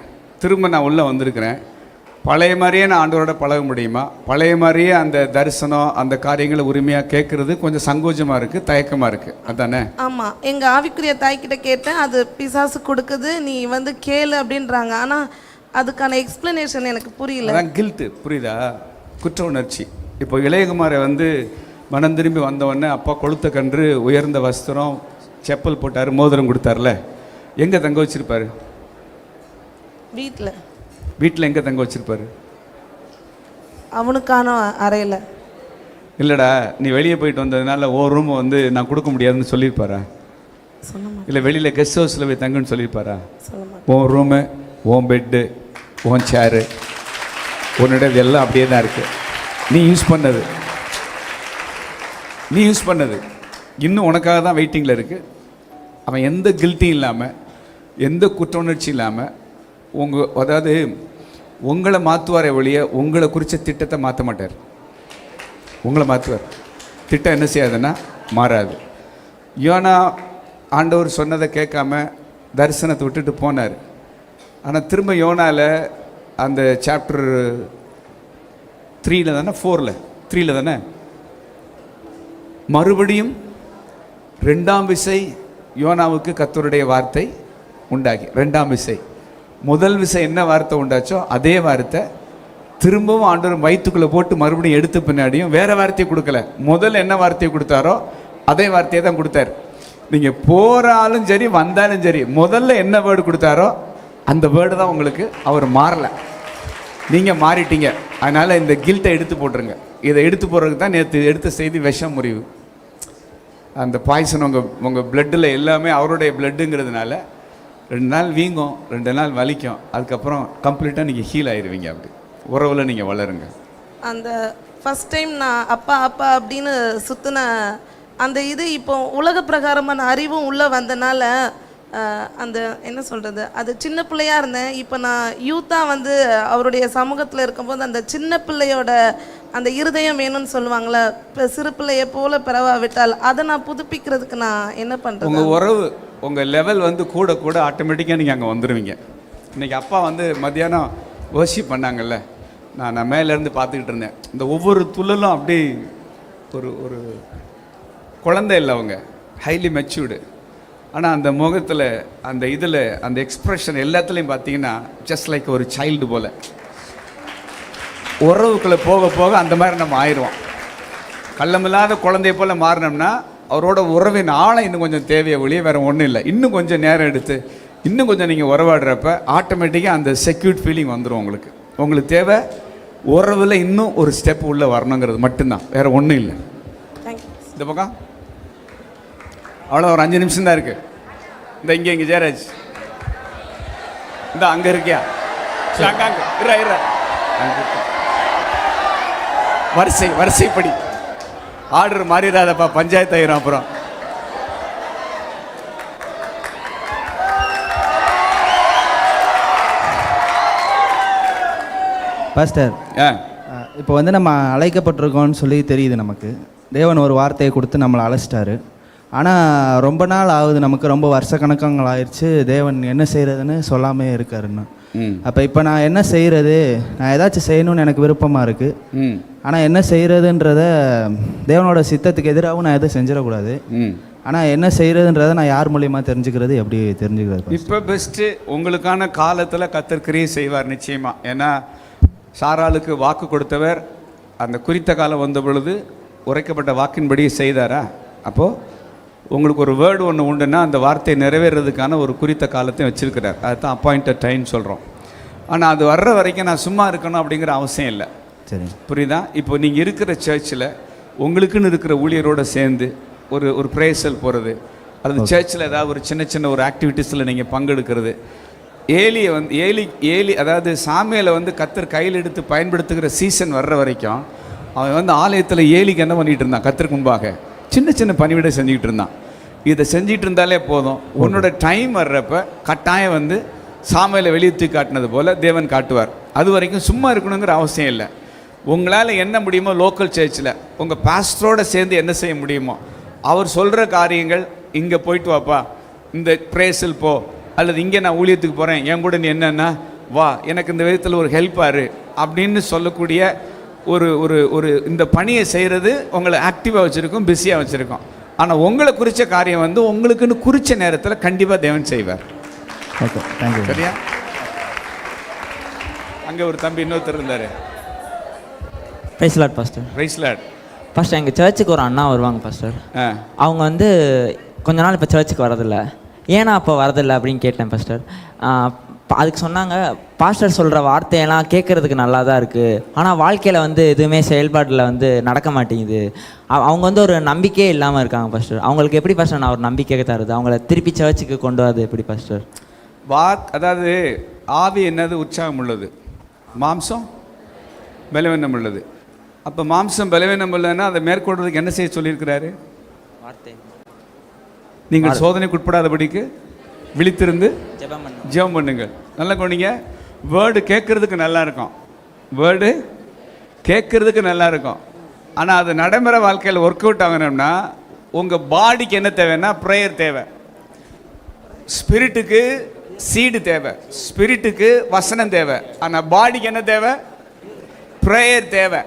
திரும்ப நான் உள்ளே வந்திருக்கிறேன், பழைய மாதிரியே நான் ஆண்டவரோட பழக முடியுமா? பழைய மாதிரியே அந்த தரிசனம் அந்த காரியங்களை உரிமையாக கேட்குறது கொஞ்சம் சங்கோஜமாக இருக்குது, தயக்கமாக இருக்குது, அதானே? ஆமாம், எங்கள் ஆவிக்குரிய தாய்கிட்ட கேட்டேன், அது பிசாசு கொடுக்குது, நீ வந்து கேளு அப்படின்றாங்க. ஆனால் அதுக்கான எக்ஸ்ப்ளனேஷன் எனக்கு புரியல. அதான் கில்ட்டு, புரியுதா? குற்ற உணர்ச்சி. இப்போ இளையகுமாரை வந்து மனம் திரும்பி வந்தவொடனே அப்பா கொளுத்த கன்று, உயர்ந்த வஸ்திரம், செப்பல் போட்டார், மோதிரம் கொடுத்தார்ல, எங்கே தங்க வச்சிருப்பாரு? வீட்டில். வீட்டில் எங்கே தங்க வச்சிருப்பாரு? அவனுக்கான அறையில். இல்லைடா, நீ வெளியே போயிட்டு வந்ததுனால ஓ ரூம் வந்து நான் கொடுக்க முடியாதுன்னு சொல்லியிருப்பாரா? இல்லை வெளியில் கெஸ்ட் ஹவுஸில் போய் தங்குன்னு சொல்லியிருப்பாரா? உன் ரூமு, உன் பெட்டு, உன் சேரு, உன்னோட எல்லாம் அப்படியே தான் இருக்குது. நீ யூஸ் பண்ணது இன்னும் உனக்காக தான் வெயிட்டிங்கில் இருக்குது. அவன் எந்த கில்ட்டியும் இல்லாமல், எந்த குற்ற உணர்ச்சி இல்லாமல் அதாவது உங்களை மாற்றுவாரே ஒழிய உங்களை குறித்த திட்டத்தை மாற்ற மாட்டார். உங்களை மாற்றுவார். திட்டம் என்ன செய்யாதுன்னா மாறாது. யோனா ஆண்டவர் சொன்னதை கேட்காம தரிசனத்தை விட்டுட்டு போனார். ஆனால் திரும்ப யோனாவில் அந்த சாப்டர் 3 தானே, 4 தானே, மறுபடியும் 2ஆம் விசை யோனாவுக்கு கர்த்தருடைய வார்த்தை உண்டாகி, 2ஆம் விசை. முதல் விசை என்ன வார்த்தை உண்டாச்சோ அதே வார்த்தை திரும்பவும் ஆண்டவர் வயிற்றுக்குள்ளே போட்டு மறுபடியும் எடுத்த பின்னாடியும் வேறு வார்த்தையை கொடுக்கல. முதல்ல என்ன வார்த்தையை கொடுத்தாரோ அதே வார்த்தையை தான் கொடுத்தாரு. நீங்கள் போகிறாலும் சரி வந்தாலும் சரி முதல்ல என்ன வேர்டு கொடுத்தாரோ அந்த வேர்டு தான் உங்களுக்கு. அவர் மாறலை, நீங்கள் மாறிட்டீங்க. அதனால் இந்த கில்ட்டை எடுத்து போட்டுருங்க. இதை எடுத்து போடுறதுக்கு தான் நேற்று எடுத்த செய்தி விஷம் முறிவு. அந்த பாய்சன் உங்கள் பிளட்டில் எல்லாமே அவருடைய பிளட்டுங்கிறதுனால 2 நாள் வீங்கும், 2 நாள் வலிக்கும், அதுக்கப்புறம் கம்ப்ளீட்டாக நீங்கள் ஹீல் ஆயிடுவீங்க. அப்படி உறவில் நீங்கள் வளருங்க. அந்த ஃபஸ்ட் டைம் நான் அப்பா அப்பா அப்படின்னு சுற்றின அந்த இது இப்போ உலக பிரகாரமான அறிவும் உள்ளே வந்தனால அந்த என்ன சொல்கிறது, அது சின்ன பிள்ளையாக இருந்தேன். இப்போ நான் யூத்தாக வந்து அவருடைய சமூகத்தில் இருக்கும்போது அந்த சின்ன பிள்ளையோட அந்த இருதயம் வேணும்னு சொல்லுவாங்களே, இப்போ சிறு பிள்ளையை போல பிறவா விட்டால் அதை நான் புதுப்பிக்கிறதுக்கு நான் என்ன பண்ணுறது? உங்கள் உறவு, உங்கள் லெவல் வந்து கூட கூட ஆட்டோமேட்டிக்காக நீங்கள் அங்கே வந்துடுவீங்க. இன்றைக்கி அப்பா வந்து மத்தியானம் வர்ஷிப் பண்ணாங்கல்ல, நான் மேலேருந்து பார்த்துக்கிட்டு இருந்தேன். இந்த ஒவ்வொரு துள்ளலும் அப்படி ஒரு குழந்தை இல்லை, அவங்க ஹைலி மெச்சூர்டு. ஆனால் அந்த முகத்தில் அந்த இதில் அந்த எக்ஸ்ப்ரெஷன் எல்லாத்துலேயும் பார்த்தீங்கன்னா ஜஸ்ட் லைக் ஒரு சைல்டு போல். உறவுக்குள்ளே போக போக அந்த மாதிரி நம்ம ஆயிடுவோம். கள்ளமில்லாத குழந்தைய போல் மாறினோம்னா அவரோட உறவின் ஆழம் இன்னும் கொஞ்சம் தேவையை ஒழிய வேறு ஒன்றும் இல்லை. இன்னும் கொஞ்சம் நேரம் எடுத்து இன்னும் கொஞ்சம் நீங்கள் உறவாடுறப்ப ஆட்டோமேட்டிக்காக அந்த செக்யூர்ட் ஃபீலிங் வந்துடும் உங்களுக்கு. உங்களுக்கு தேவை உறவில் இன்னும் ஒரு ஸ்டெப் உள்ளே வரணுங்கிறது மட்டும்தான், வேறு ஒன்றும் இல்லை. இந்த பக்கம் அவ்வளோ ஒரு 5 நிமிஷம் தான் இருக்குது. இந்த இங்கே ஜெயராஜ் இந்த அங்கே இருக்கியா? வரிசைப்படி ஆர்டர் மாறிடாதப்பா, பஞ்சாயத்து ஆயிரும் அப்புறம். பாஸ்டர், இப்போ வந்து நம்ம அழைக்கப்பட்டிருக்கோம்னு சொல்லி தெரியுது நமக்கு. தேவன் ஒரு வார்த்தையை கொடுத்து நம்மளை அழைச்சிட்டாரு. ஆனால் ரொம்ப நாள் ஆகுது, நமக்கு ரொம்ப வருஷக்கணக்கங்கள் ஆயிடுச்சு தேவன் என்ன செய்கிறதுன்னு சொல்லாமே இருக்காருன்னு. அப்போ இப்போ நான் என்ன செய்கிறது, நான் ஏதாச்சும் செய்யணும்னு எனக்கு விருப்பமாக இருக்குது. ஆனால் என்ன செய்கிறதுன்றத தேவனோட சித்தத்துக்கு எதிராகவும் நான் எதுவும் செஞ்சிடக்கூடாது. ஆனால் என்ன செய்கிறதுன்றதை நான் யார் மூலியமாக தெரிஞ்சுக்கிறது, எப்படி தெரிஞ்சுக்கிறது? இப்போ பெஸ்ட்டு உங்களுக்கான காலத்தில் கர்த்தர் கிரியை செய்வார் நிச்சயமாக. ஏன்னா சாராளுக்கு வாக்கு கொடுத்தவர் அந்த குறித்த காலம் வந்த பொழுது உரைக்கப்பட்ட வாக்கின்படி செய்தாரா? அப்போது உங்களுக்கு ஒரு வேர்டு ஒன்று உண்டுன்னா அந்த வார்த்தையை நிறைவேறதுக்கான ஒரு குறித்த காலத்தையும் வச்சுருக்கிறார். அதுதான் அப்பாயிண்டட் டைம் சொல்கிறோம். ஆனால் அது வர்ற வரைக்கும் நான் சும்மா இருக்கணும் அப்படிங்கிற அவசியம் இல்லை. சரி, புரியுதா? இப்போ நீங்கள் இருக்கிற சர்ச்சில் உங்களுக்குன்னு இருக்கிற ஊழியரோடு சேர்ந்து ஒரு பிரேசல் போகிறது, அல்லது சர்ச்சில் ஏதாவது ஒரு சின்ன சின்ன ஒரு ஆக்டிவிட்டீஸில் நீங்கள் பங்கெடுக்கிறது. ஏலியை வந்து ஏலி அதாவது சாமியில் வந்து கர்த்தர் கையில் எடுத்து பயன்படுத்துகிற சீசன் வர்ற வரைக்கும் அவன் வந்து ஆலயத்தில் ஏலிக்கு என்ன பண்ணிகிட்டு இருந்தான்? கர்த்தருக்கு முன்பாக சின்ன சின்ன பணிவிடை செஞ்சுக்கிட்டு இருந்தான். இதை செஞ்சிகிட்டு இருந்தாலே போதும். உன்னோட டைம் வர்றப்ப கட்டாயம் வந்து சாமியில் வெளியே தூக்கி காட்டினது போல் தேவன் காட்டுவார். அது வரைக்கும் சும்மா இருக்கணுங்கிற அவசியம் இல்லை. உங்களால் என்ன முடியுமோ லோக்கல் சர்ச்சில் உங்கள் பாஸ்டரோடு சேர்ந்து என்ன செய்ய முடியுமோ அவர் சொல்கிற காரியங்கள், இங்கே போயிட்டு வாப்பா, இந்த பிரேஸில் போ, அல்லது இங்கே நான் ஊழியத்துக்கு போகிறேன், என் கூட நீ என்னன்னா வா, எனக்கு இந்த விதத்தில் ஒரு ஹெல்ப்பாரு அப்படின்னு சொல்லக்கூடிய ஒரு ஒரு ஒரு இந்த பணியை செய்கிறது உங்களை ஆக்டிவாக வச்சுருக்கோம், பிஸியாக வச்சுருக்கோம். ஆனால் உங்களை குறித்த காரியம் வந்து உங்களுக்குன்னு குறித்த நேரத்தில் கண்டிப்பாக தேவன் செய்வார். Okay, thank you. சரியா? அங்கே ஒரு தம்பி இன்னொருத்தர் இருந்தார். Praise Lord pastor. Praise Lord. Pastor, எங்கள் சர்ச்சுக்கு ஒரு அண்ணா வருவாங்க பாஸ்டர். அவங்க வந்து கொஞ்ச நாள் இப்போ சர்ச்சுக்கு வரதில்லை. ஏன்னா அப்போ வரதில்லை அப்படின்னு கேட்டேன் பாஸ்டர். அதுக்கு சொன்னாங்க, பாஸ்டர் சொல்கிற வார்த்தையெல்லாம் கேட்குறதுக்கு நல்லா தான் இருக்குது, ஆனால் வாழ்க்கையில் வந்து எதுவுமே செயல்பாட்டில் வந்து நடக்க மாட்டேங்குது. அவங்க வந்து ஒரு நம்பிக்கையே இல்லாமல் இருக்காங்க பாஸ்டர். அவங்களுக்கு எப்படி பாஸ்டர் நான் ஒரு நம்பிக்கை தருது? அவங்கள திருப்பி சர்ச்சுக்கு கொண்டு வரது எப்படி பாஸ்டர்? அதாவது ஆவி என்னது? உற்சாகம் உள்ளது, மாம்சம் பலவீனம் உள்ளது. அப்போ மாம்சம் பலவீனம் உள்ளதுன்னா அதை மேற்கொள்றதுக்கு என்ன செய்ய சொல்லியிருக்கிறாரு? வார்த்தை. நீங்கள் சோதனைக்கு உட்படாதபடிக்கு விழித்திருந்து ஜெபம் பண்ணுங்கள். நல்லா கொண்டீங்க. வேர்டு கேட்குறதுக்கு நல்லா இருக்கும், வேர்டு கேட்குறதுக்கு நல்லா இருக்கும். ஆனால் அது நடைமுறை வாழ்க்கையில் ஒர்க் அவுட் ஆகணும்னா உங்கள் பாடிக்கு என்ன தேவைன்னா ப்ரேயர் தேவை, ஸ்பிரிட்டுக்கு சீடு தேவை, ஸ்பிரிட்டுக்கு வசனம் தேவை. ஆனால் பாடிக்கு என்ன தேவை? ப்ரேயர் தேவை.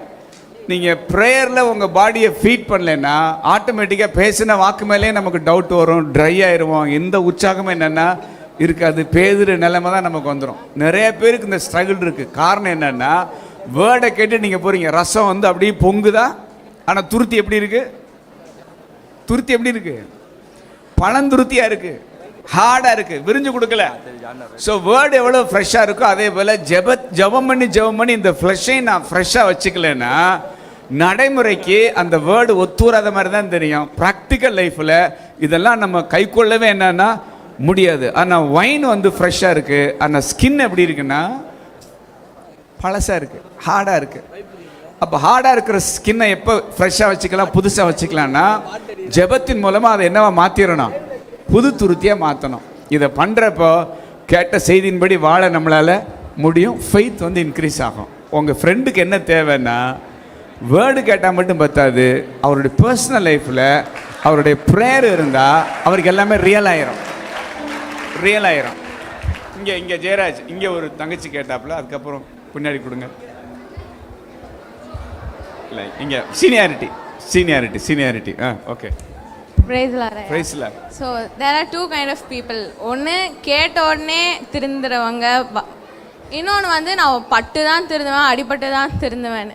நீங்கள் ப்ரேயரில் உங்கள் பாடியை ஃபீட் பண்ணலைன்னா ஆட்டோமேட்டிக்காக பேசின வாக்கு மேலே நமக்கு டவுட் வரும், ட்ரை ஆயிடுவோம், எந்த உற்சாகமும் என்னென்னா இருக்காது, பேதுற நிலைமை தான் நமக்கு வந்துடும். நிறைய பேருக்கு இந்த ஸ்ட்ரகிள் இருக்குது. காரணம் என்னென்னா வேர்டை கேட்டு நீங்கள் போகிறீங்க, ரசம் வந்து அப்படியே பொங்குதா, ஆனால் துருத்தி எப்படி இருக்குது? துருத்தி எப்படி இருக்குது? பழந்துருத்தியாக இருக்குது, ஹார்டாக இருக்குது, விரிஞ்சு கொடுக்கல. ஸோ வேர்டு எவ்வளோ ஃப்ரெஷ்ஷாக இருக்கோ அதே போல் ஜெபம் பண்ணி இந்த ஃப்ளஷை நான் ஃப்ரெஷ்ஷாக வச்சுக்கலன்னா நடைமுறைக்கு அந்த வேர்டு ஒத்துவராத மாதிரி தான் தெரியும். ப்ராக்டிக்கல் லைஃப்பில் இதெல்லாம் நம்ம கை கொள்ளவே என்னன்னா முடியாது. ஆனால் வைன் வந்து ஃப்ரெஷ்ஷாக இருக்குது, ஆனால் ஸ்கின் எப்படி இருக்குன்னா பழசாக இருக்குது, ஹார்டாக இருக்குது. அப்போ ஹார்டாக இருக்கிற ஸ்கின்னை எப்போ ஃப்ரெஷ்ஷாக வச்சுக்கலாம், புதுசாக வச்சுக்கலாம்னா ஜெபத்தின் மூலமாக அதை என்னவா மாற்றிடணும்? புது துருத்தியாக மாற்றணும். இதை பண்ணுறப்போ கேட்ட செய்தியின்படி வாழ நம்மளால் முடியும். ஃபெய்த் வந்து இன்க்ரீஸ் ஆகும். உங்கள் ஃப்ரெண்டுக்கு என்ன தேவைன்னா வேர்டு கேட்டால் மட்டும் பத்தாது, அவருடைய பர்சனல் லைஃப்பில் அவருடைய ப்ரேயர் இருந்தால் அவருக்கு எல்லாமே ரியல் ஆயிரும். இங்கே ஜெயராஜ் இங்கே ஒரு தங்கச்சி கேட்டாப்புல, அதுக்கப்புறம் பின்னாடி கொடுங்க. இல்லை இங்கே seniority. Okay. Praise Lord. Praise Lord. So there are two kind of people. ஒன்று கேட்ட உடனே திருந்துறவங்க, இன்னொன்று வந்து நான் பட்டு தான் திருந்துவேன், அடிபட்டு தான் திருந்துவேன்.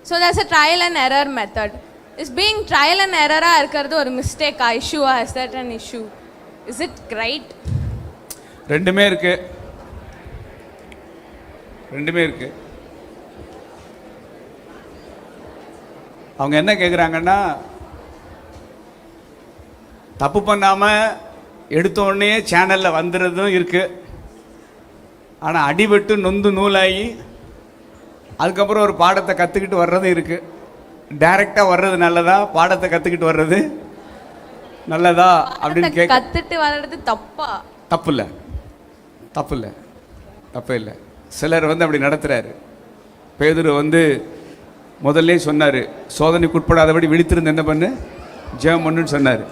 So that's a trial and error method. Is being trial and எரராக இருக்கிறது ஒரு மிஸ்டேக்கா, இஷ்யூவா? Is that an issue? Is it right? ரெண்டுமே இருக்கு. அவங்க என்ன கேட்குறாங்கன்னா, தப்பு பண்ணாமல் எடுத்தோடனே சேனலில் வந்துடுறதும் இருக்குது, ஆனால் அடிபட்டு நொந்து நூலாகி அதுக்கப்புறம் ஒரு பாடத்தை கற்றுக்கிட்டு வர்றதும் இருக்குது. டைரெக்டாக வர்றது நல்லதா, பாடத்தை கற்றுக்கிட்டு வர்றது நல்லதா அப்படின்னு கற்றுட்டு வர்றது தப்பா? தப்பு இல்லை. சிலர் வந்து அப்படி நடத்துகிறாரு. பேதுரு வந்து முதல்ல சொன்னார், சோதனைக்கு உட்படாதபடி விழித்திருந்து என்ன பண்ணு, ஜெபம் பண்ணுன்னு சொன்னார்.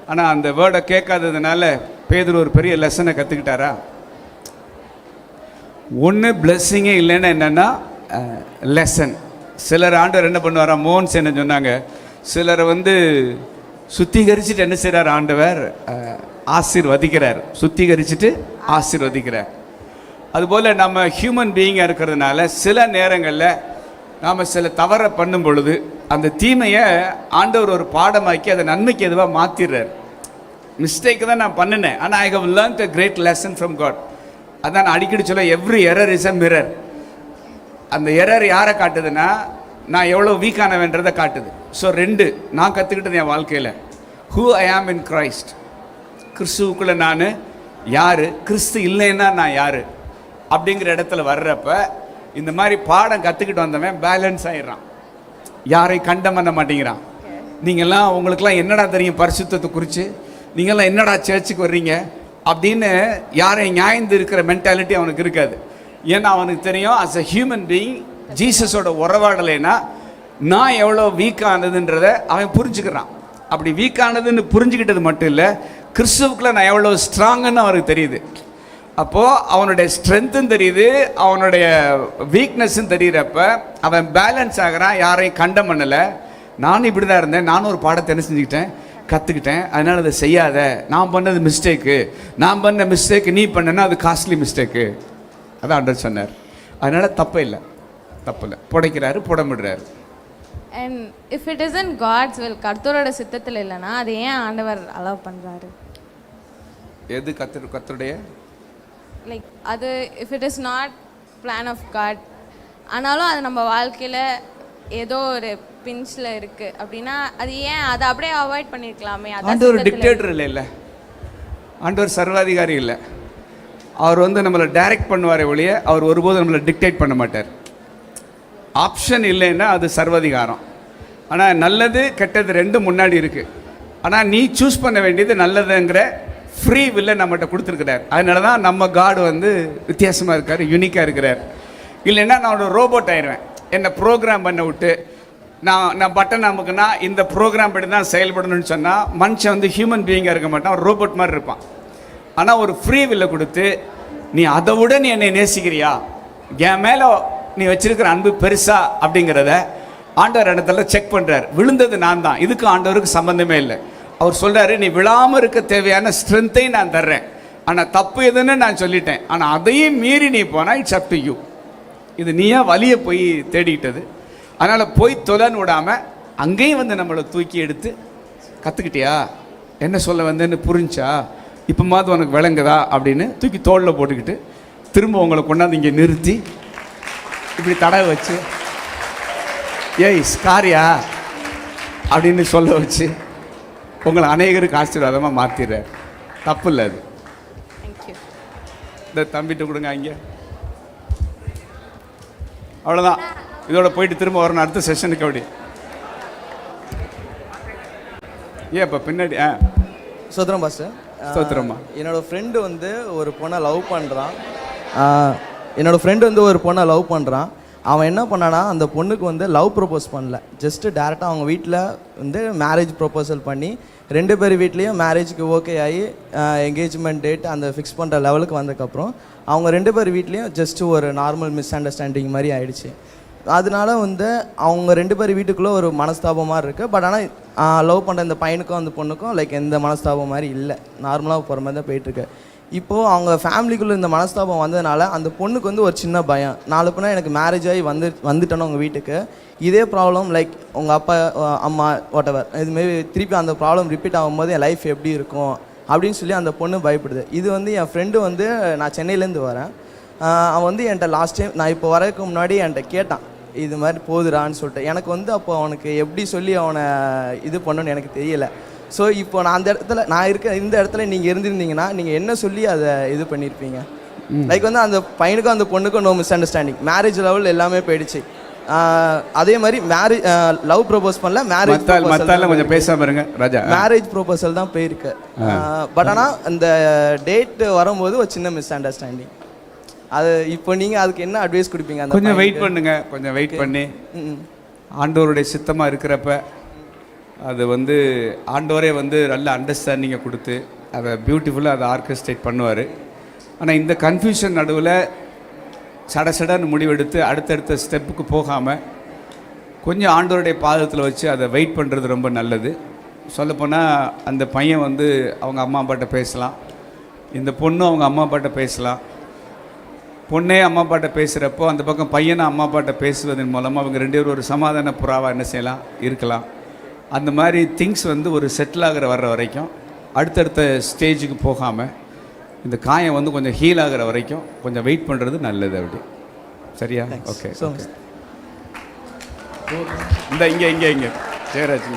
ஆனால் அந்த வேர்டை கேட்காததுனால பேதுரு ஒரு பெரிய லெசனை கற்றுக்கிட்டாரா? ஒன்று பிளெஸ்ஸிங்கே இல்லைன்னா என்னென்னா லெசன். சிலர் ஆண்டவர் என்ன பண்ணுவாரா, மோகன்ஸ் என்ன சொன்னாங்க, சிலரை வந்து சுத்திகரிச்சுட்டு என்ன செய்கிறார் ஆண்டவர், ஆசீர்வதிக்கிறார். சுத்திகரிச்சுட்டு ஆசீர்வதிக்கிறார். அதுபோல் நம்ம ஹியூமன் பீயிங்காக இருக்கிறதுனால சில நேரங்களில் நாம் சில தவறை பண்ணும் பொழுது அந்த தீமையை ஆண்டவர் ஒரு பாடமாக்கி அதை நன்மைக்கு எதுவாக மாற்றிடுறார். மிஸ்டேக்கு தான் நான் பண்ணினேன், ஆனால் I have learned a great lesson from God. அதான் நான் அடிக்கடி சொல்ல, every error is a mirror. அந்த எரர் யாரை காட்டுதுன்னா, நான் எவ்வளோ வீக்கானவன்றதை காட்டுது. ஸோ ரெண்டு நான் கற்றுக்கிட்டது என் வாழ்க்கையில், ஹூ ஐ ஆம் இன் கிரைஸ்ட், கிறிஸ்துவுக்குள்ளே நான் யார், கிறிஸ்து இல்லைன்னா நான் யார் அப்படிங்கிற இடத்துல வர்றப்ப இந்த மாதிரி பாடம் கற்றுக்கிட்டு வந்தவன் பேலன்ஸ் ஆகிடுறான், யாரையும் கண்டம் பண்ண மாட்டேங்கிறான். நீங்கள்லாம் உங்களுக்கெல்லாம் என்னடா தெரியும் பரிசுத்தத்தை குறித்து, நீங்கள்லாம் என்னடா சர்ச்சுக்கு வர்றீங்க அப்படின்னு யாரையும் நியாயந்து இருக்கிற மென்டாலிட்டி அவனுக்கு இருக்காது. ஏன்னா அவனுக்கு தெரியும், அஸ் அ ஹியூமன் பீயிங் ஜீசஸோட உறவாடலைன்னா நான் எவ்வளோ வீக்கானதுன்றதை அவன் புரிஞ்சுக்கிறான். அப்படி வீக்கானதுன்னு புரிஞ்சுக்கிட்டது மட்டும் இல்லை, கிறிஸ்துவுக்குள்ள நான் எவ்வளோ ஸ்ட்ராங்குன்னு அவருக்கு தெரியுது. அப்போது அவனுடைய ஸ்ட்ரென்த்தும் தெரியுது, அவனுடைய வீக்னஸும் தெரிகிறப்ப அவன் பேலன்ஸ் ஆகிறான், யாரையும் கண்டம் பண்ணலை. நானும் இப்படி தான் இருந்தேன், நானும் ஒரு பாடத்தை என்ன செஞ்சுக்கிட்டேன், கற்றுக்கிட்டேன். அதனால் அதை செய்யாத, நான் பண்ணது மிஸ்டேக்கு, நான் பண்ண மிஸ்டேக்கு நீ பண்ணனா அது காஸ்ட்லி மிஸ்டேக்கு, அதான் ஆண்டவர் சொன்னார். அதனால் தப்பு இல்லை, புடைக்கிறாரு, புடமிடுறாரு. And if it is in God's will, கர்த்தரோட சித்தத்தில் இல்லைன்னா அது ஏன் ஆண்டவர் அலோவ் பண்ணுறாரு? எது கர்த்தருடைய லைக் அது if it is not plan of God, ஆனாலும் அது நம்ம வாழ்க்கையில் ஏதோ ஒரு பிஞ்சில் இருக்குது அப்படின்னா அது ஏன் அதை அப்படியே அவாய்ட் பண்ணியிருக்கலாமே? ஆண்டவர் டிக்டேட்டர் இல்லை, ஆண்டவர் சர்வாதிகாரி இல்லை. அவர் வந்து நம்மளை டைரக்ட் பண்ணுவாரே ஒழிய அவர் ஒருபோதும் நம்மளை டிக்டேட் பண்ண மாட்டார். ஆப்ஷன் இல்லைன்னா அது சர்வாதிகாரம். ஆனால் நல்லது கெட்டது ரெண்டும் முன்னாடி இருக்குது. ஆனால் நீ சூஸ் பண்ண வேண்டியது நல்லதுங்கிற ஃப்ரீ வில்லை நம்மகிட்ட கொடுத்துருக்கிறார். அதனால தான் நம்ம காடு வந்து வித்தியாசமாக இருக்கார், யூனிக்காக இருக்கிறார். இல்லைன்னா நான் ஒரு ரோபோட் ஆயிடுவேன். என்னை ப்ரோக்ராம் பண்ண விட்டு நான் பட்டன் அமுக்குனா இந்த ப்ரோக்ராம் படி தான் செயல்படணும்னு சொன்னால் மனுஷன் வந்து ஹியூமன் பீயிங்காக இருக்க மாட்டான், ஒரு ரோபோட் மாதிரி இருப்பான். ஆனால் ஒரு ஃப்ரீ வில்லை கொடுத்து நீ அதை விட நீ என்னை நேசிக்கிறியா, என் மேலே நீ வச்சிருக்கிற அன்பு பெருசா அப்படிங்கிறத ஆண்டவர் இடத்துல செக் பண்ணுறார். விழுந்தது நான் தான், இதுக்கு ஆண்டவருக்கு சம்மந்தமே இல்லை. அவர் சொல்கிறாரு, நீ விழாமல் இருக்க தேவையான ஸ்ட்ரென்த்தையும் நான் தர்றேன், ஆனால் தப்பு எதுன்னு நான் சொல்லிட்டேன், ஆனால் அதையும் மீறி நீ போனால் இட்ஸ் அப் டு யூ. இது நீயா வலியை போய் தேடிக்கிட்டது, அதனால் போய் தொலைன்னு விடாமல் அங்கேயும் வந்து நம்மளை தூக்கி எடுத்து கற்றுக்கிட்டியா, என்ன சொல்ல வந்தேன்னு புரிஞ்சா, இப்போ மாதிரி உனக்கு விளங்குதா அப்படின்னு தூக்கி தோளில் போட்டுக்கிட்டு திரும்ப உங்களை கொண்டாந்து இங்கே நிறுத்தி இப்படி தடவை வச்சு ஏய் ஸ்காரியா அப்படின்னு சொல்ல வச்சு உங்களை அநேகருக்கு ஆசீர்வாதமாக மாற்றிடுறார். தப்பு இல்லை அது. இந்த தம்பிட்டு கொடுங்க இங்கே. அவ்வளோதான், இதோட போயிட்டு திரும்ப வரணும் அடுத்த செஷனுக்கு. அப்படி ஏன் இப்போ பின்னாடி சோதரம் பாஸ்டர், ஸ்தோத்திரமா. என்னோடய ஃப்ரெண்டு வந்து ஒரு பொண்ணை லவ் பண்ணுறான். அவன் என்ன பண்ணானா, அந்த பொண்ணுக்கு வந்து லவ் ப்ரொப்போஸ் பண்ணல, ஜஸ்ட்டு டேரெக்டாக அவங்க வீட்டில் வந்து மேரேஜ் ப்ரொப்போசல் பண்ணி 2 பேர் வீட்லேயும் மேரேஜுக்கு ஓகே ஆகி என்கேஜ்மெண்ட் டேட் அந்த ஃபிக்ஸ் பண்ணுற லெவலுக்கு வந்ததுக்கப்புறம் அவங்க 2 பேர் வீட்லேயும் ஜஸ்ட்டு ஒரு நார்மல் மிஸ் அண்டர்ஸ்டாண்டிங் மாதிரி ஆயிடுச்சு. அதனால வந்து அவங்க 2 பேர் வீட்டுக்குள்ளே ஒரு மனஸ்தாபமாக இருக்குது. பட் ஆனால் லவ் பண்ணுற இந்த பையனுக்கும் அந்த பொண்ணுக்கும் லைக் எந்த மனஸ்தாபம் மாதிரி இல்லை, நார்மலாக போகிற மாதிரி தான் போயிட்டுருக்கு. இப்போது அவங்க ஃபேமிலிக்குள்ளே இந்த மனஸ்தாபம் வந்ததுனால அந்த பொண்ணுக்கு வந்து ஒரு சின்ன பயம், நாலு பொண்ணா எனக்கு மேரேஜ் ஆகி வந்துட்டேன்னு உங்கள் வீட்டுக்கு இதே ப்ராப்ளம் லைக் உங்கள் அப்பா அம்மா வாட்டவர் இதுமாரி திருப்பி அந்த ப்ராப்ளம் ரிப்பீட் ஆகும்போது என் லைஃப் எப்படி இருக்கும் அப்படின்னு சொல்லி அந்த பொண்ணு பயப்படுது. இது வந்து என் ஃப்ரெண்டு வந்து, நான் சென்னையிலேருந்து வரேன், அவன் வந்து என்கிட்ட லாஸ்ட் டைம் நான் இப்போ வரதுக்கு முன்னாடி என்கிட்ட கேட்டான் இது மாதிரி போகுதுடான்னு சொல்லிட்டு. எனக்கு வந்து அப்போ அவனுக்கு எப்படி சொல்லி அவனை இது பண்ணணும்னு எனக்கு தெரியலை. ஸோ இப்போ நான் அந்த இடத்துல நான் இருக்க இந்த இடத்துல நீங்கள் இருந்திருந்தீங்கன்னா நீங்கள் என்ன சொல்லி அதை இது பண்ணியிருப்பீங்க? லைக் வந்து அந்த பையனுக்கும் அந்த பொண்ணுக்கும் no misunderstanding, marriage level எல்லாமே போயிடுச்சு. அதே மாதிரி மேரேஜ் லவ் ப்ரொபோஸ் பண்ணல, மேரேஜ் கொஞ்சம் பேசாம இருங்க ராஜா, மேரேஜ் ப்ரொபோசல் தான் போயிருக்கு. பட் ஆனால் அந்த டேட் வரும்போது ஒரு சின்ன மிஸ் அண்டர்ஸ்டாண்டிங். அது இப்போ நீங்கள் அதுக்கு என்ன அட்வைஸ் கொடுப்பீங்க? கொஞ்சம் வெயிட் பண்ணுங்க, கொஞ்சம் வெயிட் பண்ணி ஆண்டவருடைய சித்தமாக இருக்கிறப்ப அது வந்து ஆண்டவரே வந்து நல்ல அண்டர்ஸ்டாண்டிங்கை கொடுத்து அதை பியூட்டிஃபுல்லாக அதை ஆர்கெஸ்ட்ரேட் பண்ணுவார். ஆனால் இந்த கன்ஃபியூஷன் நடுவில் சடன்னு முடிவெடுத்து அடுத்தடுத்த ஸ்டெப்புக்கு போகாமல் கொஞ்சம் ஆண்டவருடைய பாதத்தில் வச்சு அதை வெயிட் பண்ணுறது ரொம்ப நல்லது. சொல்லப்போனால் அந்த பையன் வந்து அவங்க அம்மா அப்பாட்ட பேசலாம், இந்த பொண்ணும் அவங்க அம்மா அப்பாட்ட பேசலாம். பொண்ணே அம்மா அப்பாட்ட பேசுகிறப்போ அந்த பக்கம் பையனை அம்மா அப்பாட்ட பேசுவதன் மூலமாக அவங்க 2 பேரும் ஒரு சமாதான புறாவாக என்ன செய்யலாம், இருக்கலாம். அந்த மாதிரி திங்ஸ் வந்து ஒரு செட்டில் வர்ற வரைக்கும் அடுத்தடுத்த ஸ்டேஜுக்கு போகாமல் இந்த காயம் வந்து கொஞ்சம் ஹீல் ஆகிற வரைக்கும் கொஞ்சம் வெயிட் பண்ணுறது நல்லது. அப்படி சரியா? ஓகே. இந்த இங்கே ஜெயராஜ்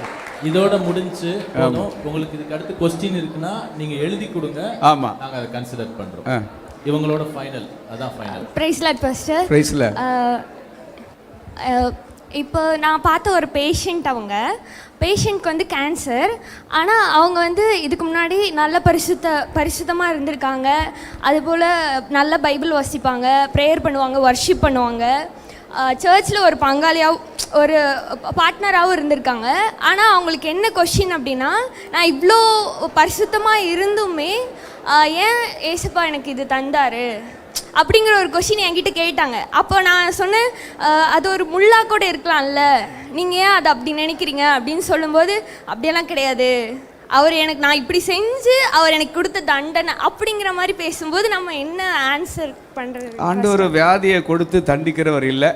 இதோட முடிஞ்சு போதும். உங்களுக்கு இதுக்கு அடுத்து கொஸ்டின் இருக்குன்னா நீங்கள் எழுதி கொடுங்க. ஆமாம், நாங்கள் அதை கன்சிடர் பண்ணுறோம். இவங்களோட ஃபைனல், அதான் ஃபைனல். பிரைஸ்லாட் பாஸ்டர். பிரைஸ்லாட். இப்போ நான் பார்த்த ஒரு அவங்க பேஷண்ட்க்கு வந்து கேன்சர். ஆனால் அவங்க வந்து இதுக்கு முன்னாடி நல்ல பரிசுத்தமாக இருந்திருக்காங்க. அதுபோல் நல்ல பைபிள் வாசிப்பாங்க, ப்ரேயர் பண்ணுவாங்க, வர்ஷிப் பண்ணுவாங்க, சர்ச்சில் ஒரு பங்காளியாகவும் ஒரு பார்ட்னராகவும் இருந்திருக்காங்க. ஆனால் அவங்களுக்கு என்ன கொஷின் அப்படின்னா, நான் இவ்வளோ பரிசுத்தமாக இருந்துமே ஏன் ஏசப்பா எனக்கு இது தந்தார் அப்படிங்கிற ஒரு கொஷின் என்கிட்ட கேட்டாங்க. அப்போ நான் சொன்னேன், அது ஒரு முள்ளா கூட இருக்கலாம்ல, நீங்கள் ஏன் அதை அப்படி நினைக்கிறீங்க அப்படின்னு சொல்லும்போது, அப்படியெல்லாம் கிடையாது, நான் இப்படி செஞ்சு அவர் எனக்கு கொடுத்த தண்டனை அப்படிங்கிற மாதிரி பேசும்போது நம்ம என்ன ஆன்சர் பண்ணுறது? ஆண்டவர் வியாதியை கொடுத்து தண்டிக்கிறவர் இல்லை,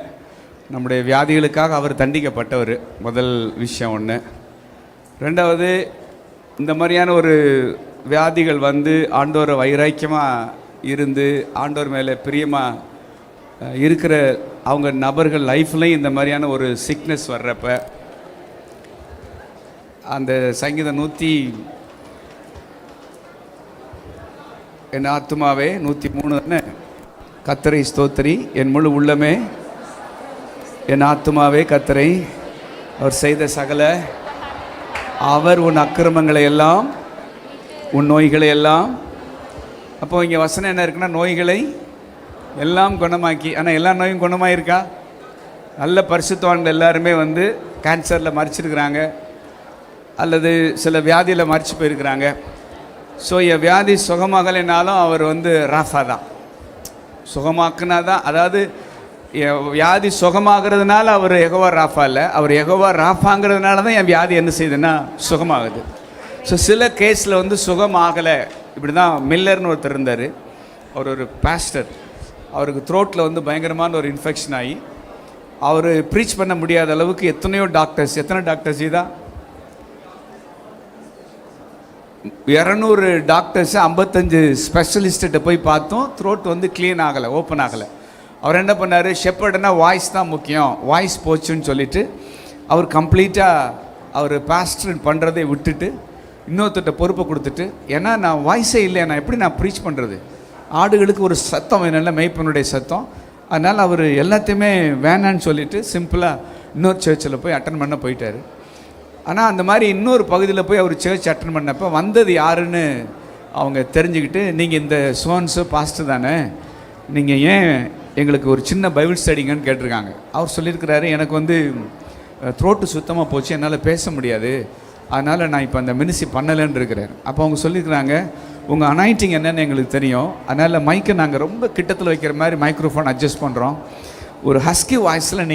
நம்முடைய வியாதிகளுக்காக அவர் தண்டிக்கப்பட்டவர். முதல் விஷயம் ஒன்று. ரெண்டாவது, இந்த மாதிரியான ஒரு வியாதிகள் வந்து ஆண்டவரை வைராக்கியமாக இருந்து ஆண்டவர் மேலே பிரியமாக இருக்கிற அவங்க நபர்கள் லைஃப்லையும் இந்த மாதிரியான ஒரு சிக்னஸ் வர்றப்ப அந்த சங்கீதம் 100 என் ஆத்துமாவே 103 கர்த்தரை ஸ்தோத்திரி, என் முழு உள்ளமே என் ஆத்துமாவே கர்த்தரை, அவர் செய்த சகல, அவர் உன் அக்கிரமங்களை எல்லாம் உன் நோய்களை எல்லாம். அப்போ இங்கே வசனம் என்ன இருக்குன்னா, நோய்களை எல்லாம் குணமாக்கி. ஆனால் எல்லா நோயும் குணமாயிருக்கா? நல்ல பரிசுத்தவான்கள் எல்லாருமே வந்து கேன்சரில் மறிச்சிருக்கிறாங்க, அல்லது சில வியாதியில் மறித்து போயிருக்கிறாங்க. ஸோ என் வியாதி சுகமாகலைனாலும் அவர் வந்து ராஃபா தான், சுகமாக்குனா தான். அதாவது வியாதி சுகமாகிறதுனால அவர் யெகோவா ராஃபா இல்லை, அவர் யெகோவா ராஃபாங்கிறதுனால தான் என் வியாதி என்ன செய்யுதுன்னா சுகமாகுது. ஸோ சில கேஸில் வந்து சுகமாகலை. இப்படி தான் மில்லர்னு ஒருத்தர் இருந்தார், அவர் ஒரு பாஸ்டர். அவருக்கு த்ரோட்டில் வந்து பயங்கரமான ஒரு இன்ஃபெக்ஷன் ஆகி அவர் ப்ரீச் பண்ண முடியாத அளவுக்கு எத்தனை டாக்டர்ஸ் இதான் 200 டாக்டர்ஸ் 55 ஸ்பெஷலிஸ்ட்டை போய் பார்த்தோம், த்ரோட் வந்து க்ளீன் ஆகலை, ஓப்பன் ஆகலை. அவர் என்ன பண்ணார், ஷெப்பர்டுனா வாய்ஸ் தான் முக்கியம், வாய்ஸ் போச்சுன்னு சொல்லிவிட்டு அவர் கம்ப்ளீட்டாக அவர் பாஸ்டர் பண்ணுறதை விட்டுட்டு இன்னொருத்தட்ட பொறுப்பை கொடுத்துட்டு, ஏன்னா நான் வாய்ஸே இல்லை, நான் எப்படி நான் ப்ரீச் பண்ணுறது, ஆடுகளுக்கு ஒரு சத்தம் வேணும்ல, மேய்ப்பனுடைய சத்தம். அதனால் அவர் எல்லாத்தையுமே வேணான்னு சொல்லிவிட்டு சிம்பிளாக இன்னொரு சர்ச்சில் போய் அட்டன் பண்ண போயிட்டார். ஆனால் அந்த மாதிரி இன்னொரு பகுதியில் போய் அவர் சர்ச் அட்டன் பண்ணப்போ வந்தது யாருன்னு அவங்க தெரிஞ்சுக்கிட்டு, நீங்கள் இந்த சோன்ஸு பாஸ்டர் தானே, நீங்கள் ஏன் எங்களுக்கு ஒரு சின்ன பைபிள் ஸ்டடிங்கன்னு கேட்டிருக்காங்க. அவர் சொல்லியிருக்கிறாரு, எனக்கு வந்து த்ரோட்டு சுத்தமாக போச்சு, என்னால் பேச முடியாது, அதனால் நான் இப்போ அந்த மினிஸ்ட்ரி பண்ணலைன்னு இருக்கிறேன். அப்போ அவங்க சொல்லியிருக்கிறாங்க, உங்கள் அனாயிண்டிங் என்னென்னு எங்களுக்கு தெரியும், அதனால் மைக்கை நாங்கள் ரொம்ப கிட்டத்தில் வைக்கிற மாதிரி மைக்ரோஃபோன் அட்ஜஸ்ட் பண்ணுறோம், ஒரு ஹஸ்கி வாய்ஸில்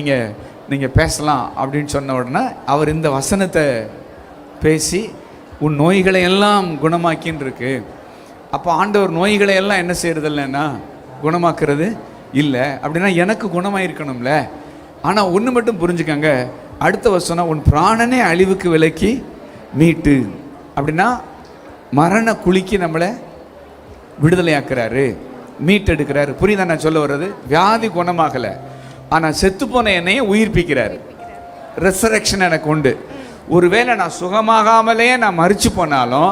நீங்கள் பேசலாம் அப்படின்னு சொன்ன உடனே அவர் இந்த வசனத்தை பேசி உன் நோய்களை எல்லாம் குணமாக்கின்னு இருக்கு. அப்போ ஆண்டவர் நோய்களை எல்லாம் என்ன செய்கிறது இல்லைன்னா குணமாக்குறது இல்லை. அப்படின்னா எனக்கு குணமாயிருக்கணும்ல. ஆனால் ஒன்று மட்டும் புரிஞ்சுக்கங்க, அடுத்த வசனம் உன் பிராணனே அழிவுக்கு விலக்கி மீட்டு. அப்படின்னா மரண குழிக்கு நம்மளை விடுதலையாக்குறாரு, மீட்டெடுக்கிறாரு. புரியுதா நான் சொல்ல வர்றது? வியாதி குணமாகலை, ஆனால் செத்துப்போன என்னையே உயிர்ப்பிக்கிறாரு. ரெசரக்ஷன் எனக்கு உண்டு. ஒருவேளை நான் சுகமாகாமலே நான் மரிச்சு போனாலும்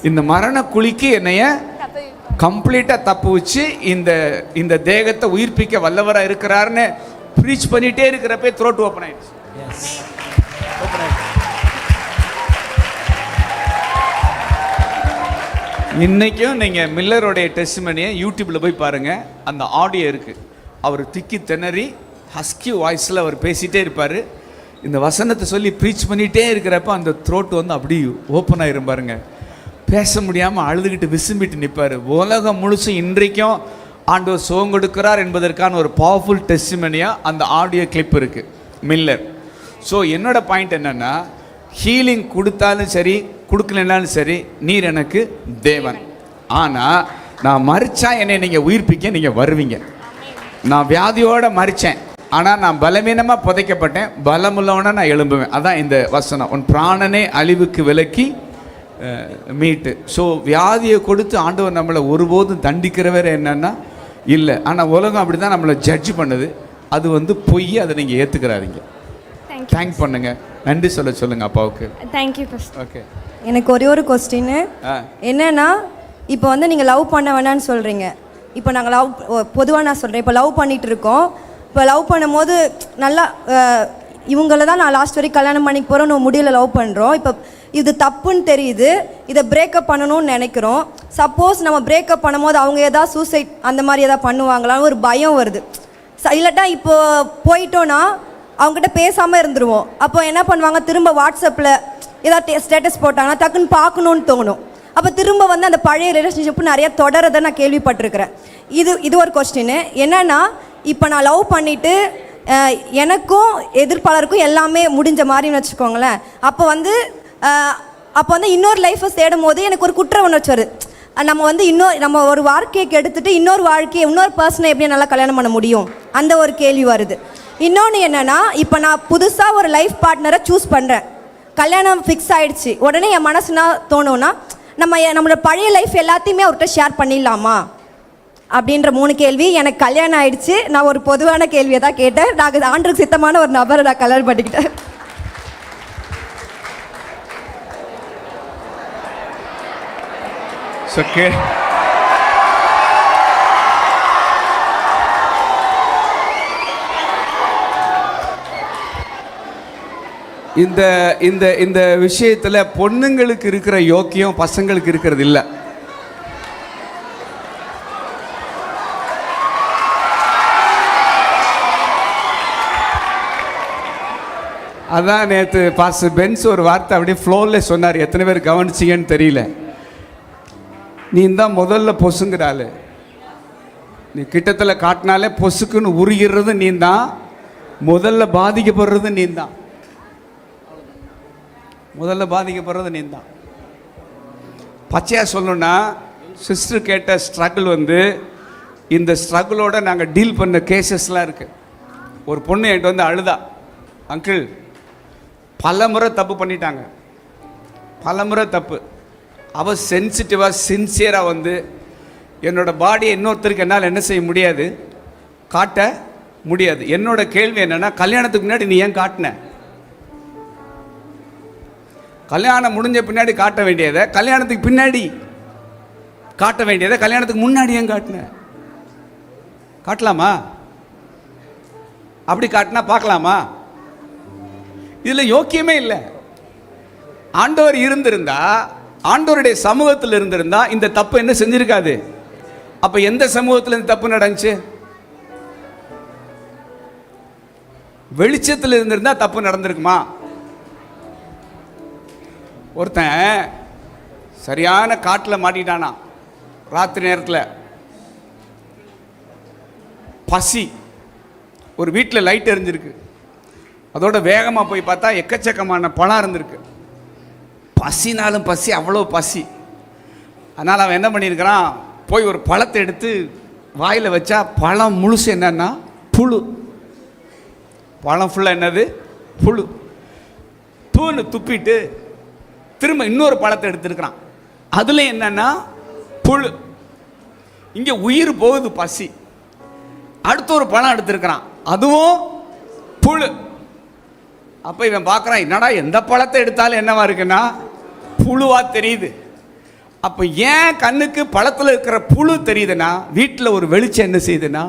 இந்த மரண குழிக்கு என்னைய கம்ப்ளீட்டாக தப்பு வச்சு இந்த தேகத்தை உயிர்ப்பிக்க வல்லவராக இருக்கிறாருன்னு ப்ரீச் பண்ணிகிட்டே இருக்கிறப்ப த்ரோட் ஓப்பன் ஆயிடுச்சு. இன்றைக்கும் நீங்கள் மில்லருடைய டெஸ்டிமனியை யூடியூப்பில் போய் பாருங்கள், அந்த ஆடியோ இருக்குது. அவர் திக்கி திணறி ஹஸ்கி வாய்ஸில் அவர் பேசிகிட்டே இருப்பார். இந்த வசனத்தை சொல்லி ப்ரீச் பண்ணிகிட்டே இருக்கிறப்ப அந்த த்ரோட் வந்து அப்படி ஓப்பன் ஆயிரும் பாருங்க. பேச முடியாமல் அழுதுகிட்டு விசும்பிட்டு நிற்பார். உலகம் முழுசும் இன்றைக்கும் ஆண்டவர் சுகம் கொடுக்கிறார் என்பதற்கான ஒரு பவர்ஃபுல் டெஸ்டிமனியாக அந்த ஆடியோ கிளிப் இருக்குது, மில்லர். ஸோ என்னோட பாயிண்ட் என்னென்னா, ஹீலிங் கொடுத்தாலும் சரி கொடுக்கலனாலும் சரி நீர் எனக்கு தேவன். ஆனால் நான் மறிச்சா என்னை நீங்கள் உயிர்ப்பிக்க நீங்கள் வருவீங்க. நான் வியாதியோடு மறித்தேன், ஆனால் நான் பலவீனமாக புதைக்கப்பட்டேன், பலமுள்ளவன நான் எழும்புவேன். அதான் இந்த வசனம், உன் பிராணனே அழிவுக்கு விலக்கி மீட்டு. ஸோ வியாதியை கொடுத்து ஆண்டவர் நம்மளை ஒருபோதும் தண்டிக்கிறவர் என்னன்னா இல்லை. ஆனால் உலகம் அப்படி தான் நம்மளை ஜட்ஜ் பண்ணுது. அது வந்து பொய், அதை நீங்கள் ஏற்றுக்கிறாதீங்க. தேங்க் பண்ணுங்க, நன்றி சொல்லுங்க அப்பாவுக்கு. தேங்க்யூ. ஓகே, எனக்கு ஒரே ஒரு கொஸ்டின் என்னன்னா, இப்போ வந்து நீங்கள் லவ் பண்ண வேணான்னு சொல்கிறீங்க. இப்போ நாங்கள் பொதுவாக நான் சொல்கிறேன், இப்போ லவ் பண்ணிகிட்டு இருக்கோம். இப்போ லவ் பண்ணும்போது நல்லா இவங்கள தான் நான் லாஸ்ட் வரைக்கும் கல்யாணம் பண்ணி போகிறோம், நம்ம முடியல லவ் பண்ணுறோம். இப்போ இது தப்புன்னு தெரியுது, இதை பிரேக்கப் பண்ணணும்னு நினைக்கிறோம். சப்போஸ் நம்ம பிரேக்கப் பண்ணும்போது அவங்க ஏதாவது சூசைட் அந்த மாதிரி ஏதாவது பண்ணுவாங்களான்னு ஒரு பயம் வருது. இல்லாட்டா இப்போ போயிட்டோன்னா அவங்ககிட்ட பேசாமல் இருந்துருவோம். அப்போ என்ன பண்ணுவாங்க, திரும்ப வாட்ஸ்அப்பில் ஏதாவது ஸ்டேட்டஸ் போட்டாங்கன்னா டக்குன்னு பார்க்கணுன்னு தோணும். அப்போ திரும்ப வந்து அந்த பழைய ரிலேஷன்ஷிப்பு நிறைய தொடரதை நான் கேள்விப்பட்டிருக்கிறேன். இது ஒரு கொஸ்டின் என்னன்னா, இப்போ நான் லவ் பண்ணிவிட்டு எனக்கும் எதிர்ப்பாளருக்கும் எல்லாமே முடிஞ்ச மாதிரின்னு வச்சுக்கோங்களேன். அப்போ வந்து இன்னொரு லைஃப்பை தேடும் போது எனக்கு ஒரு குற்ற உணர்ச்சி வருது. நம்ம வந்து நம்ம ஒரு வாழ்க்கையை கெடுத்துட்டு இன்னொரு பர்சனை எப்படி நல்லா கல்யாணம் பண்ண முடியும், அந்த ஒரு கேள்வி வருது. இன்னொன்று என்னென்னா, இப்போ நான் புதுசாக ஒரு லைஃப் பார்ட்னரை சூஸ் பண்ணுறேன், கல்யாணம் ஃபிக்ஸ் ஆகிடுச்சு. உடனே என் மனசுனா தோணுன்னா, நம்மளோட பழைய லைஃப் எல்லாத்தையுமே அவர்கிட்ட ஷேர் பண்ணிடலாமா அப்படின்ற 3 கேள்வி. எனக்கு கல்யாணம் ஆயிடுச்சு, நான் ஒரு பொதுவான கேள்வியை தான் கேட்டேன். நான் ஆண்டுக்கு சித்தமான ஒரு நபரை நான் கல்யாணம் பண்ணிக்கிட்டேன். இந்த விஷயத்தில் பொண்ணுங்களுக்கு இருக்கிற யோக்கியம் பசங்களுக்கு இருக்கிறது இல்லை. அதான் நேற்று பாஸ்டர் பென்ஸ் ஒரு வார்த்தை அப்படியே ஃப்ளோரில் சொன்னார், எத்தனை பேர் கவனிச்சிங்கன்னு தெரியல. நீ தான் முதல்ல பொசுங்கிறாள், நீ கிட்டத்தில் காட்டினாலே பொசுக்குன்னு உருகிறது நீ தான், முதல்ல பாதிக்கப்படுறது நீ தான், முதல்ல பாதிக்கப்படுறது நீ தான். பச்சையாக சொல்லணுன்னா, சிஸ்டர் கேட்ட ஸ்ட்ரகிள் வந்து இந்த ஸ்ட்ரகிளோடு நாங்கள் டீல் பண்ண கேசஸ்லாம் இருக்குது. ஒரு பொண்ணு என்கிட்ட வந்து அழுதா, அங்கிள் பல முறை தப்பு பண்ணிட்டாங்க, பல முறை தப்பு. அவள் சென்சிட்டிவாக சின்சியராக வந்து என்னோடய பாடியை இன்னொருத்தருக்கு என்னால் என்ன செய்ய முடியாது, காட்ட முடியாது. என்னோட கேள்வி என்னென்னா, கல்யாணத்துக்கு முன்னாடி நீ ஏன் காட்டின? கல்யாணம் முடிஞ்ச பின்னாடி காட்ட வேண்டியதை கல்யாணத்துக்கு பின்னாடி காட்ட வேண்டியதை கல்யாணத்துக்கு முன்னாடி ஏன் காட்டின? காட்டலாமா? அப்படி காட்டினா பார்க்கலாமா? இதில் யோக்கியமே இல்லை. ஆண்டவர் இருந்திருந்தா, ஆண்டவருடைய சமூகத்தில் இருந்திருந்தா இந்த தப்பு என்ன செஞ்சிருக்காது. அப்போ எந்த சமூகத்தில் இந்த தப்பு நடந்துச்சு? வெளிச்சத்தில் இருந்திருந்தா தப்பு நடந்திருக்குமா? ஒருத்தன் சரியான காட்டில் மாட்டிட்டானா, ராத்திரி நேரத்தில் பசி, ஒரு வீட்டில் லைட் எரிஞ்சிருக்கு, அதோட வேகமாக போய் பார்த்தா எக்கச்சக்கமான பழம் இருந்திருக்கு. பசினாலும் பசி, அவ்வளோ பசி. அதனால் அவன் என்ன பண்ணியிருக்கிறான், போய் ஒரு பழத்தை எடுத்து வாயில் வச்சா பழம் முழுசு என்னன்னா புழு. பழம் ஃபுல்லாக என்னது? புழு. தூணு துப்பிட்டு திரும்ப இன்னொரு பழத்தை எடுத்துருக்கிறான், அதில் என்னன்னா புழு. இங்கே உயிர் போகுது பசி. அடுத்த ஒரு பழம் எடுத்துருக்கிறான், அதுவும் புழு. அப்போ இவன் பார்க்குறான், என்னடா எந்த பழத்தை எடுத்தாலும் என்னவா இருக்குன்னா புழுவா தெரியுது. அப்போ ஏன் கண்ணுக்கு பழத்தில் இருக்கிற புழு தெரியுதுன்னா, வீட்டில் ஒரு வெளிச்சம் என்ன செய்யுதுன்னா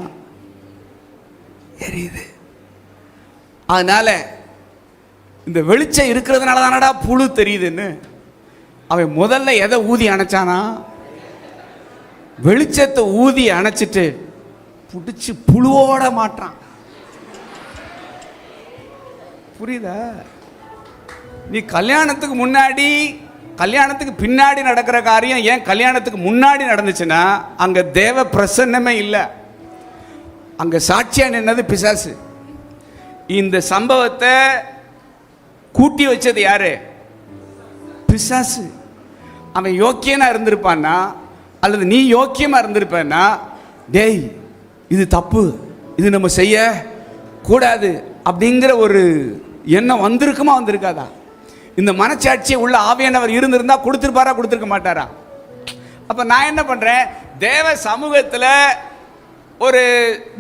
எரியுது. அதனால் இந்த வெளிச்சம் இருக்கிறதுனால தானடா புழு தெரியுதுன்னு அவன் முதல்ல எதை ஊதி அணைச்சானா? வெளிச்சத்தை ஊதி அணைச்சிட்டு பிடிச்சி புழுவோட மாட்டான். புரியுதா? நீ கல்யாணத்துக்கு முன்னாடி கல்யாணத்துக்கு பின்னாடி நடக்கிற காரியம் ஏன் கல்யாணத்துக்கு முன்னாடி நடந்துச்சுன்னா அங்கே தேவ பிரசன்னமே இல்லை. அங்கே சாட்சியாக நின்னது பிசாசு. இந்த சம்பவத்தை கூட்டி வச்சது யாரு? பிசாசு. அவன் யோக்கியனா இருந்திருப்பான்னா அல்லது நீ யோக்கியமா இருந்திருப்பேன்னா, டேய் இது தப்பு, இது நம்ம செய்ய கூடாது அப்படிங்கிற ஒரு எண்ணம் வந்திருக்குமா வந்திருக்காதா? இந்த மனச்சாட்சியை உள்ள ஆவியானவர் இருந்திருந்தா கொடுத்துருப்பாரா கொடுத்துருக்க மாட்டாரா? அப்போ நான் என்ன பண்ணுறேன், தேவ சமூகத்தில் ஒரு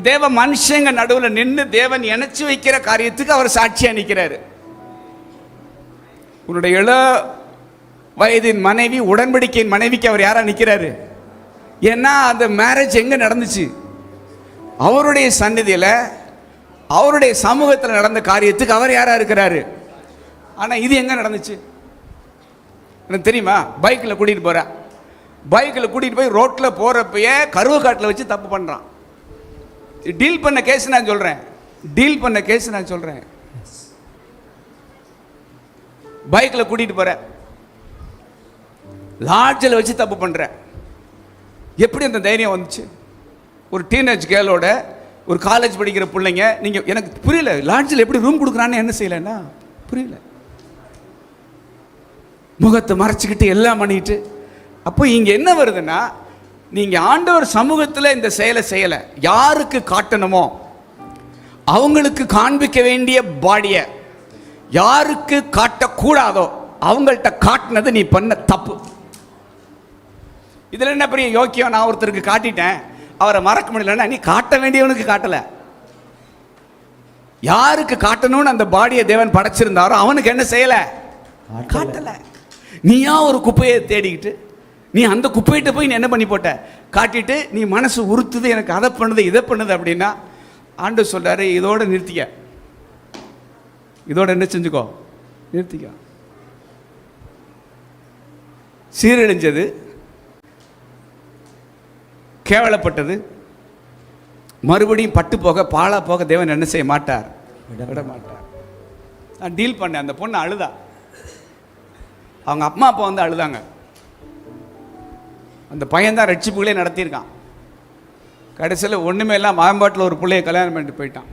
தேவ மனுஷங்க நடுவில் நின்று தேவன் இணைச்சி வைக்கிற காரியத்துக்கு அவர் சாட்சியாக நிற்கிறாரு. உன்னுடைய வயதின் மனைவி, உடன்படிக்கையின் மனைவிக்கு அவர் யாரா நிற்கிறாரு? ஏன்னா அந்த மேரேஜ் எங்கே நடந்துச்சு? அவருடைய சந்நிதியில், அவருடைய சமூகத்தில் நடந்த காரியத்துக்கு அவர் யாரா இருக்கிறாரு? ஆனால் இது எங்கே நடந்துச்சு எனக்கு தெரியுமா? பைக்கில் கூட்டிகிட்டு போகிறேன். பைக்கில் கூட்டிகிட்டு போய் ரோட்டில் போகிறப்பயே கருவக்காட்டில் வச்சு தப்பு பண்ணுறான். டீல் பண்ண கேஸ் நான் சொல்கிறேன், டீல் பண்ண கேஸ் நான் சொல்கிறேன். பைக்கில் கூட்டிகிட்டு போகிறேன், லாட்ஜில் வச்சு தப்பு பண்ணுறேன். எப்படி அந்த தைரியம் வந்துச்சு? ஒரு டீனேஜ் கேர்ளோட, ஒரு காலேஜ் படிக்கிற பிள்ளைங்க. நீங்கள் எனக்கு புரியல, லாட்ஜில் எப்படி ரூம் கொடுக்குறான்னு என்ன செய்யலைன்னா புரியல. முகத்தை மறைச்சிக்கிட்டு எல்லாம் பண்ணிட்டு. அப்போ இங்கே என்ன வருதுன்னா, நீங்கள் ஆண்டவர் சமூகத்தில் இந்த செயலை செய்யலை. யாருக்கு காட்டணுமோ அவங்களுக்கு காண்பிக்க வேண்டிய பாடியை யாருக்கு காட்டக்கூடாதோ அவங்கள்ட்ட காட்டினது நீ பண்ண தப்பு. இதில் என்ன பெரிய யோக்கியம்? நான் ஒருத்தருக்கு காட்டிட்டேன், அவரை மறக்க முடியலன்னா நீ காட்ட வேண்டியவனுக்கு காட்டலை. யாருக்கு காட்டணும்னு அந்த பாடியை தேவன் படைச்சிருந்தாரோ அவனுக்கு என்ன செய்யலை? காட்டலை. நீயா ஒரு குப்பையை தேடிக்கிட்டு நீ அந்த குப்பையிட்ட போய் நீ என்ன பண்ணி போட்ட? காட்டிட்டு நீ மனசு உறுத்துது, எனக்கு அதை பண்ணுது இதை பண்ணுது அப்படின்னா ஆண்டவர் சொல்றாரு, இதோட நிறுத்திக்க, இதோட என்ன செஞ்சுக்கோ, நிறுத்திக்க. சீரழிஞ்சது, கேவலப்பட்டது, மறுபடியும் பட்டு போக பாழா போக தேவன் என்ன செய்ய மாட்டார்? விட மாட்டார். நான் டீல் பண்ணேன். அந்த பொண்ணு அழுதா, அவங்க அம்மா அப்பா வந்து அழுதாங்க. அந்த பையன் தான் ரட்சிப்புகளே நடத்தியிருக்கான். கடைசியில் ஒன்றுமே இல்லை, மாம்பாட்டில் ஒரு பிள்ளைய கல்யாணம் பண்ணிட்டு போயிட்டான்.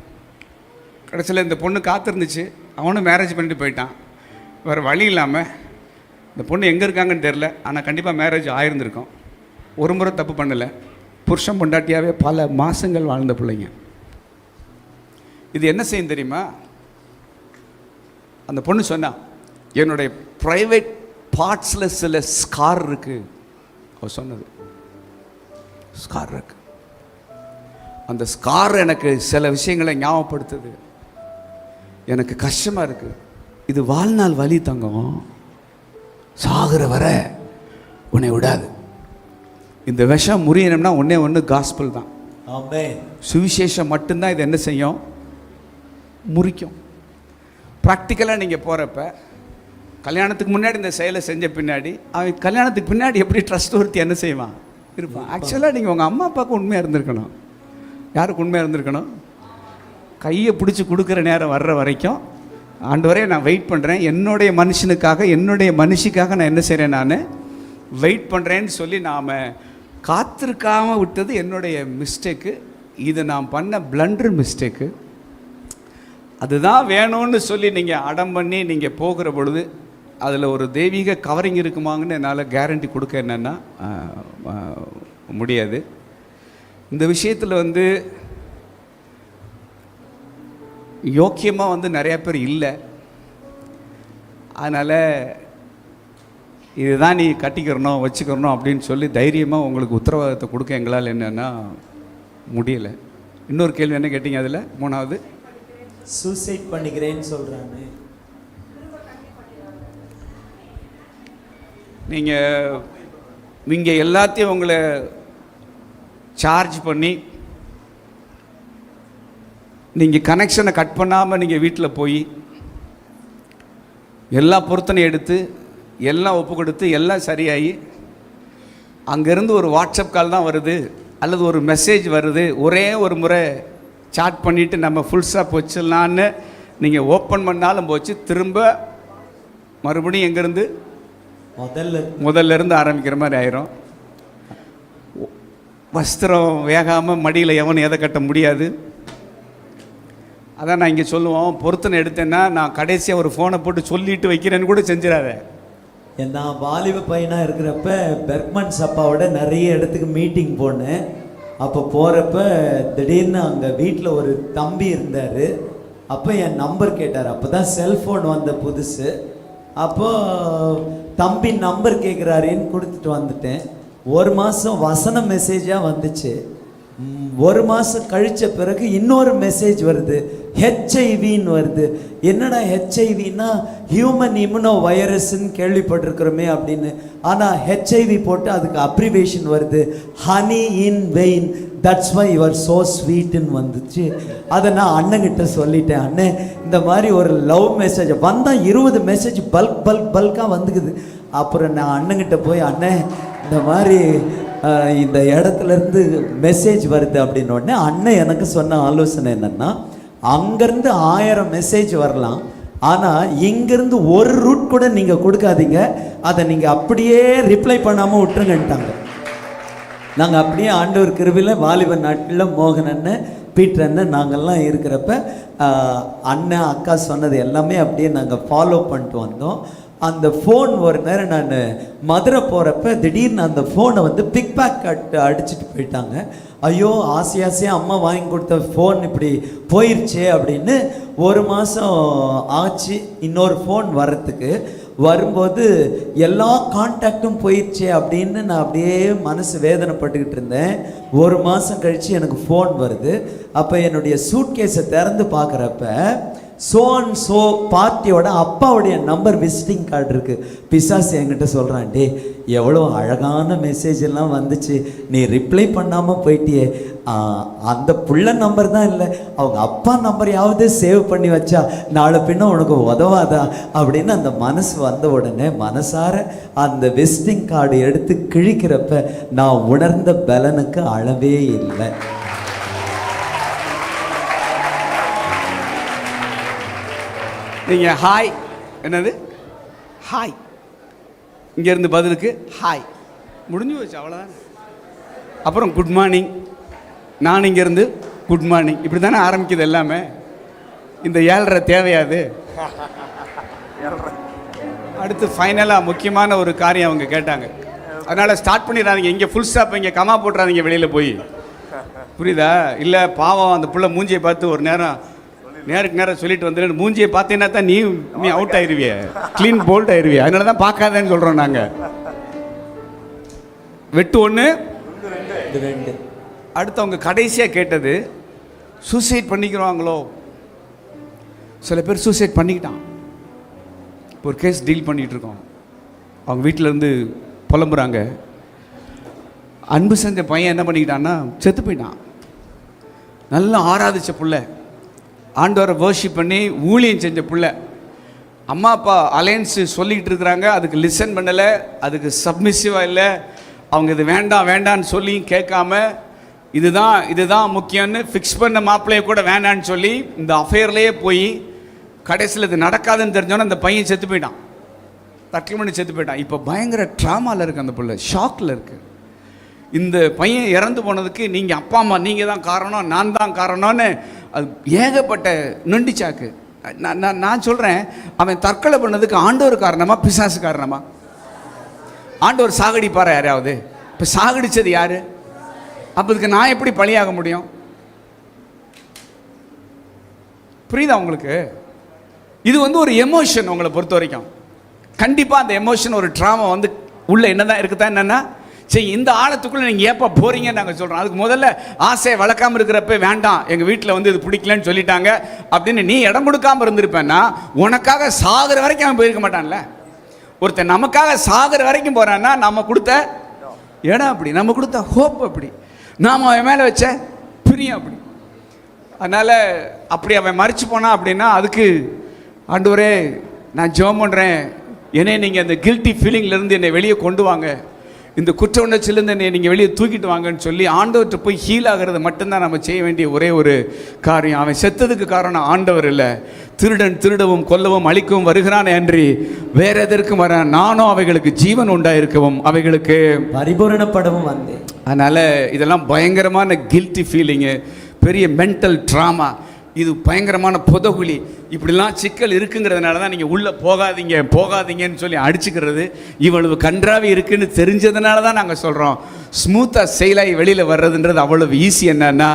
கடைசியில் இந்த பொண்ணு காத்திருந்துச்சு, அவனும் மேரேஜ் பண்ணிட்டு போயிட்டான். வேறு வழி இல்லாமல் இந்த பொண்ணு எங்கே இருக்காங்கன்னு தெரில, ஆனால் கண்டிப்பாக மேரேஜ் ஆயிருந்திருக்கும். ஒரு முறை தப்பு பண்ணலை, புருஷன் பொண்டாட்டியாகவே பல மாதங்கள் வாழ்ந்த பிள்ளைங்க. இது என்ன செய்யும் தெரியுமா? அந்த பொண்ணு சொன்னா, என்னுடைய ப்ரைவேட் பார்ட்ஸில் சில ஸ்கார் இருக்குது. அவ சொன்னது ஸ்கார் இருக்கு. அந்த ஸ்கார் எனக்கு சில விஷயங்களை ஞாபகப்படுத்துது, எனக்கு கஷ்டமாக இருக்குது. இது வாழ்நாள் வலி தங்கம், சாகுற வர உன்னை விடாது. இந்த விஷம் முறியணும்னா ஒன்றே ஒன்று காஸ்பல் தான். சுவிசேஷம் மட்டும்தான் இது என்ன செய்யும்? முறிக்கும். ப்ராக்டிக்கலாக நீங்கள் போகிறப்ப, கல்யாணத்துக்கு முன்னாடி இந்த செயலை செஞ்ச பின்னாடி அவன் கல்யாணத்துக்கு பின்னாடி எப்படி ட்ரஸ்ட் ஒருத்தி என்ன செய்வான்? இருப்பான். ஆக்சுவலாக நீங்கள் உங்கள் அம்மா அப்பாவுக்கு உண்மையாக இருந்திருக்கணும். யாருக்கு உண்மையாக இருந்திருக்கணும்? கையை பிடிச்சி கொடுக்குற நேரம் வர்ற வரைக்கும், ஆண்டவரே நான் வெயிட் பண்ணுறேன், என்னுடைய மனுஷனுக்காக, என்னுடைய மனுஷிக்காக நான் என்ன செய்கிறேன், நான் வெயிட் பண்ணுறேன்னு சொல்லி நாம் காத்திருக்காமல் விட்டது என்னுடைய மிஸ்டேக்கு. இது நான் பண்ண பிளண்டர் மிஸ்டேக்கு. அதுதான் வேணும்னு சொல்லி நீங்கள் அடம் பண்ணி நீங்கள் போகிற பொழுது அதில் ஒரு தெய்வீக கவரிங் இருக்குமாங்கன்னு என்னால் கேரண்டி கொடுக்க என்னென்னா முடியாது. இந்த விஷயத்தில் வந்து யோக்கியமாக வந்து நிறையா பேர் இல்லை. அதனால் இதுதான் நீ கட்டிக்கிறணும் வச்சுக்கிறணும் அப்படின்னு சொல்லி தைரியமாக உங்களுக்கு உத்தரவாதத்தை கொடுக்க எங்களால் என்னென்னா முடியலை. இன்னொரு கேள்வி என்ன கேட்டிங்க? அதில் மூணாவது, சூசைட் பண்ணிக்கிறேன்னு சொல்கிறாங்க. நீங்கள் இங்கே எல்லாத்தையும் உங்களை சார்ஜ் பண்ணி நீங்கள் கனெக்ஷனை கட் பண்ணாமல் நீங்கள் வீட்டில் போய் எல்லா பொருத்தனையும் எடுத்து எல்லாம் ஒப்பு கொடுத்து எல்லாம் சரியாகி அங்கேருந்து ஒரு வாட்ஸ்அப் கால் தான் வருது அல்லது ஒரு மெசேஜ் வருது, ஒரே ஒரு முறை சாட் பண்ணிவிட்டு நம்ம ஃபுல் ஸ்டாப் வச்சிடலான்னு நீங்கள் ஓப்பன் பண்ணாலும் போச்சு, திரும்ப மறுபடியும் எங்கேருந்து முதல்ல இருந்து ஆரம்பிக்கிற மாதிரி ஆயிரும். வஸ்திரம் வேகாமல் மடியில் எவனும் எதை கட்ட முடியாது. அதான் நான் இங்கே சொல்லுவோம், பொருத்தனை எடுத்தேன்னா நான் கடைசியாக ஒரு ஃபோனை போட்டு சொல்லிட்டு வைக்கிறேன்னு கூட செஞ்சிடாத. நான் வாலிப பையனாக இருக்கிறப்ப பெர்க்மன்ஸ் அப்பாவோட நிறைய இடத்துக்கு மீட்டிங் போனேன். அப்போ போகிறப்ப திடீர்னு அங்கே வீட்டில் ஒரு தம்பி இருந்தார். அப்போ என் நம்பர் கேட்டார். அப்போ தான் செல்ஃபோன் வந்த புதுசு. அப்போ தம்பி நம்பர் கேட்குறாருன்னு கொடுத்துட்டு வந்துட்டேன். ஒரு மாதம் வசன மெசேஜாக வந்துச்சு. ஒரு மாதம் கழித்த பிறகு இன்னொரு மெசேஜ் வருது, ஹெச்ஐவின்னு வருது. என்னடா ஹெச்ஐவின்னா ஹியூமன் இம்யூனோ வைரஸ்ன்னு கேள்விப்பட்டிருக்கிறோமே அப்படின்னு. ஆனால் ஹெச்ஐவி போட்டு அதுக்கு அப்ரிவேஷன் வருது, honey in vain, that's why you're so ஸ்வீட்டுன்னு வந்துச்சு. அதை நான் அண்ணங்கிட்ட சொல்லிட்டேன், அண்ணே இந்த மாதிரி ஒரு லவ் மெசேஜ் வந்தால் 20 மெசேஜ் பல்காக வந்துக்குது. அப்புறம் நான் அண்ணங்கிட்ட போய், அண்ணே இந்த மாதிரி இந்த இடத்துலேருந்து மெசேஜ் வருது அப்படின்னு உடனே அண்ணன் எனக்கு சொன்ன ஆலோசனை என்னென்னா, அங்கேருந்து 1000 மெசேஜ் வரலாம், ஆனால் இங்கேருந்து ஒரு ரூட் கூட நீங்கள் கொடுக்காதீங்க, அதை நீங்கள் அப்படியே ரிப்ளை பண்ணாமல் விட்டுருங்கன்ட்டாங்க. நாங்கள் அப்படியே ஆண்டவர் கிருபையில் வாலிப நாட்டில் மோகன் அண்ணன், பீட்டர் அண்ணன் நாங்கள்லாம் இருக்கிறப்ப அண்ணன் அக்கா சொன்னது எல்லாமே அப்படியே நாங்கள் ஃபாலோ பண்ணிட்டு வந்தோம். அந்த ஃபோன் ஒரு நேரம் நான் மதுரை போகிறப்ப திடீர்னு அந்த ஃபோனை வந்து பிக் பேக் அடிச்சுட்டு போயிட்டாங்க. ஐயோ ஆசையாக அம்மா வாங்கி கொடுத்த ஃபோன் இப்படி போயிடுச்சே அப்படின்னு. ஒரு மாதம் ஆச்சு இன்னொரு ஃபோன் வர்றதுக்கு. வரும்போது எல்லா கான்டாக்டும் போயிடுச்சே அப்படின்னு நான் அப்படியே மனசு வேதனைப்பட்டுக்கிட்டு இருந்தேன். ஒரு மாதம் கழித்து எனக்கு ஃபோன் வருது. அப்போ என்னுடைய சூட்கேஸை திறந்து பார்க்குறப்ப ஸோ அண்ட் ஸோ பார்ட்டியோட அப்பாவுடைய நம்பர் விசிட்டிங் கார்டு இருக்குது. பிசாசு என்கிட்ட சொல்கிறான், டே எவ்வளோ அழகான மெசேஜ் எல்லாம் வந்துச்சு, நீ ரிப்ளை பண்ணாமல் போயிட்டியே, அந்த புள்ள நம்பர் தான் இல்லை, அவங்க அப்பா நம்பரையாவது சேவ் பண்ணி வச்சா நாளை பின்ன உனக்கு உதவாதா அப்படின்னு அந்த மனசு வந்த உடனே மனசார அந்த விசிட்டிங் கார்டு எடுத்து கிழிக்கிறப்ப நான் உணர்ந்த பலனுக்கு அளவே இல்லை. நீங்கள் ஹாய், என்னது ஹாய், இங்கேருந்து பதிலுக்கு ஹாய் முடிஞ்சு வச்சு, அவ்வளோதான். அப்புறம் குட் மார்னிங், நான் இங்கேருந்து குட் மார்னிங், இப்படி தானே ஆரம்பிக்குது எல்லாமே. இந்த 7:30 தேவையாது. அடுத்து ஃபைனலாக முக்கியமான ஒரு காரியம் அவங்க கேட்டாங்க. அதனால் ஸ்டார்ட் பண்ணிடுறாங்க. இங்கே ஃபுல் ஸ்டாப், இங்கே கமா போட்டுறாதீங்க வெளியில் போய், புரியுதா? இல்லை பாவம் அந்த புள்ள மூஞ்சியை பார்த்து ஒரு நேரம் நேருக்கு நேரம் சொல்லிட்டு வந்துடு, மூஞ்சியை பார்த்தீங்கன்னா தான் நீ அவுட் ஆயிடுவிய, க்ளீன் போல்ட் ஆயிடுவிய. அதனால தான் பார்க்காதேன்னு சொல்கிறோம் நாங்கள். வெட்டு 1 2. அடுத்து அவங்க கடைசியாக கேட்டது, சூசைட் பண்ணிக்கிறாங்களோ? சில பேர் சூசைட் பண்ணிக்கிட்டான். இப்போ ஒரு கேஸ் டீல் பண்ணிகிட்டு இருக்கோம். அவங்க வீட்டிலேருந்து புலம்புறாங்க. அன்பு செஞ்ச பையன் என்ன பண்ணிக்கிட்டான்னா செத்து போயிட்டான். நல்லா ஆராதிச்ச புள்ள, ஆண்டவரை வர்ஷிப் பண்ணி ஊழியம் செஞ்ச பிள்ளை. அம்மா அப்பா அலையன்ஸு சொல்லிகிட்டு இருக்கிறாங்க, அதுக்கு லிசன் பண்ணலை, அதுக்கு சப்மிசிவாக இல்லை. அவங்க இது வேண்டாம் வேண்டான்னு சொல்லி கேட்காம இதுதான் முக்கியம்னு ஃபிக்ஸ் பண்ண மாப்பிள்ளைய கூட வேண்டான்னு சொல்லி இந்த அஃபேர்லேயே போய் கடைசியில் இது நடக்காதுன்னு தெரிஞ்சோன்னா அந்த பையன் செத்து போயிட்டான். தட்டில் பண்ணி செத்து போயிட்டான். இப்போ பயங்கர ட்ராமாவில் இருக்குது அந்த பிள்ளை, ஷாக்கில் இருக்குது. இந்த பையன் இறந்து போனதுக்கு நீங்கள் அப்பா அம்மா நீங்கள் தான் காரணம், நான் தான் காரணம்னு அது ஏகப்பட்ட நொண்டிச்சாக்கு. நான் சொல்கிறேன், அவன் தற்கொலை பண்ணதுக்கு ஆண்டவர் காரணமா பிசாசு காரணமா? ஆண்டவர் சாகடிப்பாரா யாரையாவது? இப்போ சாகடிச்சது யாரு? அப்போ இதுக்கு நான் எப்படி பழியாக முடியும்? புரியுதா உங்களுக்கு? இது வந்து ஒரு எமோஷன். உங்களை பொறுத்த வரைக்கும் கண்டிப்பாக அந்த எமோஷன் ஒரு ட்ராமா வந்து உள்ள என்னதான் இருக்குதா என்னன்னா, சரி இந்த ஆழத்துக்குள்ளே நீங்கள் ஏப்பா போகிறீங்கன்னு நாங்கள் சொல்கிறோம். அதுக்கு முதல்ல ஆசையை வளர்க்காமல் இருக்கிறப்ப வேண்டாம், எங்கள் வீட்டில் வந்து இது பிடிக்கலன்னு சொல்லிட்டாங்க அப்படின்னு நீ இடம் கொடுக்காமல் இருந்திருப்பேன்னா உனக்காக சாகிற வரைக்கும் அவன் போயிருக்க மாட்டான்ல. ஒருத்தன் நமக்காக சாகிற வரைக்கும் போகிறான்னா நம்ம கொடுத்த இடம் அப்படி, நம்ம கொடுத்த ஹோப் அப்படி, நாம் அவன் மேலே வச்ச பிரியம் அப்படி. அதனால் அப்படி அவன் மறிச்சு போனான் அப்படின்னா அதுக்கு ஆண்டவரே நான் ஜெபம் பண்ணுறேன், என்னை நீங்கள் அந்த கில்ட்டி ஃபீலிங்லேருந்து என்னை வெளியே கொண்டு வாங்க, இந்த குற்ற உணர்ச்சியிலேருந்து நீங்கள் வெளியே தூக்கிட்டு வாங்கன்னு சொல்லி ஆண்டவர்கிட்ட போய் ஹீல் ஆகிறது மட்டும்தான் நம்ம செய்ய வேண்டிய ஒரே ஒரு காரியம். அவன் செத்ததுக்கு காரணம் ஆண்டவர் இல்லை. திருடன் திருடவும் கொல்லவும் அழிக்கவும் வருகிறானே அன்றி வேற எதற்கும் வர, நானும் அவைகளுக்கு ஜீவன் உண்டாயிருக்கவும் அவைகளுக்கு பரிபூரணப்படவும் வந்தேன். அதனால் இதெல்லாம் பயங்கரமான கில்ட்டி ஃபீலிங்கு, பெரிய மென்டல் ட்ராமா, இது பயங்கரமான புதகுழி. இப்படிலாம் சிக்கல் இருக்குங்கிறதுனால தான் நீங்கள் உள்ளே போகாதீங்கன்னு சொல்லி அடிச்சுக்கிறது. இவ்வளவு கன்றாவி இருக்குன்னு தெரிஞ்சதுனால தான் நாங்கள் சொல்கிறோம். ஸ்மூத்தாக செயலாகி வெளியில் வர்றதுன்றது அவ்வளவு ஈஸி என்னன்னா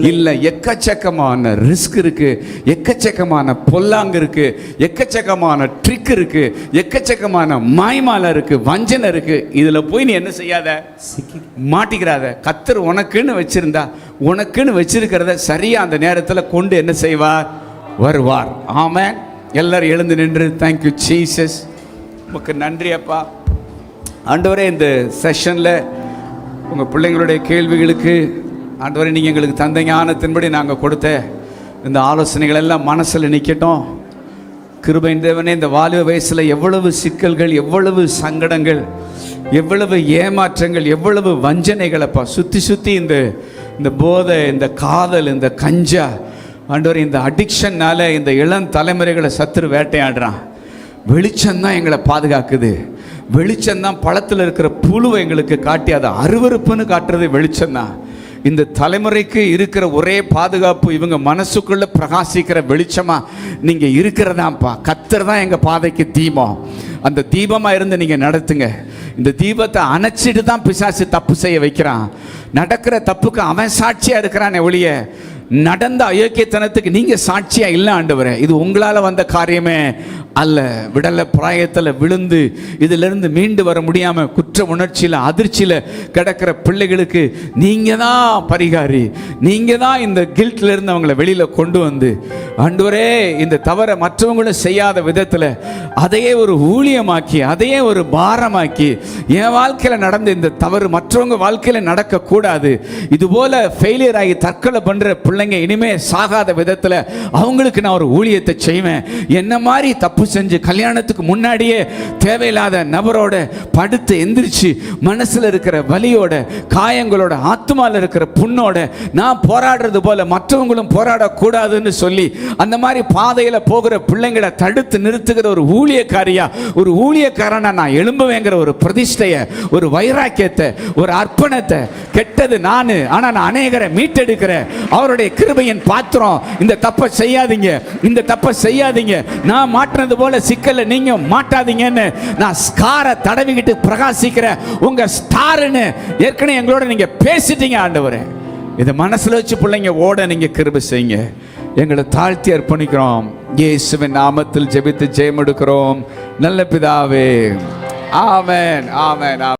இல்லை. எக்கச்சக்கமான ரிஸ்க் இருக்குது, எக்கச்சக்கமான பொல்லாங்கு இருக்குது, எக்கச்சக்கமான ட்ரிக் இருக்குது, எக்கச்சக்கமான மாய்மாலை இருக்குது, வஞ்சனை இருக்குது. இதில் போய் நீ என்ன செய்யாத, மாட்டிக்கிறாத. கர்த்தர் உனக்குன்னு வச்சிருந்தா, உனக்குன்னு வச்சிருக்கிறத சரியாக அந்த நேரத்தில் கொண்டு என்ன செய்வார், வருவார். ஆமென். எல்லாரும் எழுந்து நின்று தேங்க்யூ ஜீசஸ், உமக்கு நன்றி அப்பா. ஆண்டவரே, இந்த செஷனில் உங்கள் பிள்ளைங்களுடைய கேள்விகளுக்கு ஆண்டவரே நீங்கள் எங்களுக்கு தந்த ஞானத்தின்படி நாங்கள் கொடுத்த இந்த ஆலோசனைகள் எல்லாம் மனசில் நிற்கட்டும். கிருபையின் தேவனே, இந்த வாலிப வயசில் எவ்வளவு சிக்கல்கள், எவ்வளவு சங்கடங்கள், எவ்வளவு ஏமாற்றங்கள், எவ்வளவு வஞ்சனைகளப்பா சுற்றி இந்த போதை, இந்த காதல், இந்த கஞ்சா, ஆண்டவரே இந்த அடிக்ஷன்னால இந்த இளம் தலைமுறைகளை சத்துரு வேட்டையாடுறான். வெளிச்சம்தான் எங்களை பாதுகாக்குது. வெளிச்சம்தான் பழத்தில் இருக்கிற புழுவை எங்களுக்கு காட்டி அதை அருவருப்புன்னு காட்டுறது வெளிச்சம்தான். இந்த தலைமுறைக்கு இருக்கிற ஒரே பாதுகாப்பு இவங்க மனசுக்குள்ள பிரகாசிக்கிற வெளிச்சமா நீங்க இருக்கிறதாப்பா. கர்த்தர் தான் எங்க பாதைக்கு தீபம். அந்த தீபமா இருந்து நீங்க நடத்துங்க. இந்த தீபத்தை அணைச்சிட்டு தான் பிசாசு தப்பு செய்ய வைக்கிறான். நடக்கிற தப்புக்கு அவன் சாட்சியா இருக்கிறானே ஒழிய நடந்த அயோக்கியத்தனத்துக்கு நீங்க சாட்சியா இல்லை ஆண்டவரே. இது உங்களால வந்த காரியமே அல்ல. விடல பிராயத்தில் விழுந்து இதிலிருந்து மீண்டு வர முடியாம குற்ற உணர்ச்சியில் அதிர்ச்சியில் கிடக்கிற பிள்ளைகளுக்கு நீங்க தான் பரிகாரி. நீங்க தான் இந்த கில்ட்ல இருந்து அவங்களை வெளியில கொண்டு வந்து ஆண்டவரே இந்த தவறை மற்றவங்களும் செய்யாத விதத்தில் அதையே ஒரு ஊழியமாக்கி, அதையே ஒரு பாரமாக்கி, என் வாழ்க்கையில் நடந்த இந்த தவறு மற்றவங்க வாழ்க்கையில் நடக்கக்கூடாது. இதுபோல ஃபெயிலியர் ஆகி தற்கொலை பண்ற பிள்ளைங்க இனிமே சாகாத விதத்தில் அவங்களுக்கு நான் ஒரு ஊழியத்தை செய்வேன். என்ன மாதிரி தப்பு செஞ்சு கல்யாணத்துக்கு முன்னாடியே தேவையில்லாத நபரோட படுத்து எந்திரிச்சு மனசுல இருக்கிற வலியோட, காயங்களோட, ஆத்மால இருக்கிற புண்ணோட நான் போராடுறது போல மற்றவங்களும் போராடக்கூடாதுன்னு சொல்லி அந்த மாதிரி பாதையில போகிற பிள்ளைங்களை தடுத்து நிறுத்துகிற ஒரு ஊழியக்காரியா, ஒரு ஊழியக்காரனா நான் எழும்புவேங்கிற ஒரு பிரதிஷ்டையை, ஒரு வைராக்கியத்தை, ஒரு அர்ப்பணத்தை. கெட்டது நானு, ஆனா நான் அநேகரை மீட்டெடுக்கிறேன். அவருடைய கிருபையின் பாத்திரம். இந்த தப்பை செய்யாதீங்க, இந்த தப்பை செய்யாதீங்க, நான் மாற்றினது போல சிக்கல்ல நீங்க மாட்டாதீங்கன்னு நான் ஸ்காரை தடவிக்கிட்டு பிரகாசிக்கிற உங்க ஸ்டார்னு ஏற்கனவே எங்களோட நீங்க பேசிட்டீங்க ஆண்டவரே. இதை மனசுல வச்சு பிள்ளைங்க ஓட நீங்க கிருபை செய்யுங்க. எங்களை தாழ்த்தி அர்ப்பணிக்கிறோம். இயேசுவின் நாமத்தில் ஜெபித்து ஜெயம் எடுக்கிறோம் நல்ல பிதாவே. ஆமென், ஆமென், ஆமென்.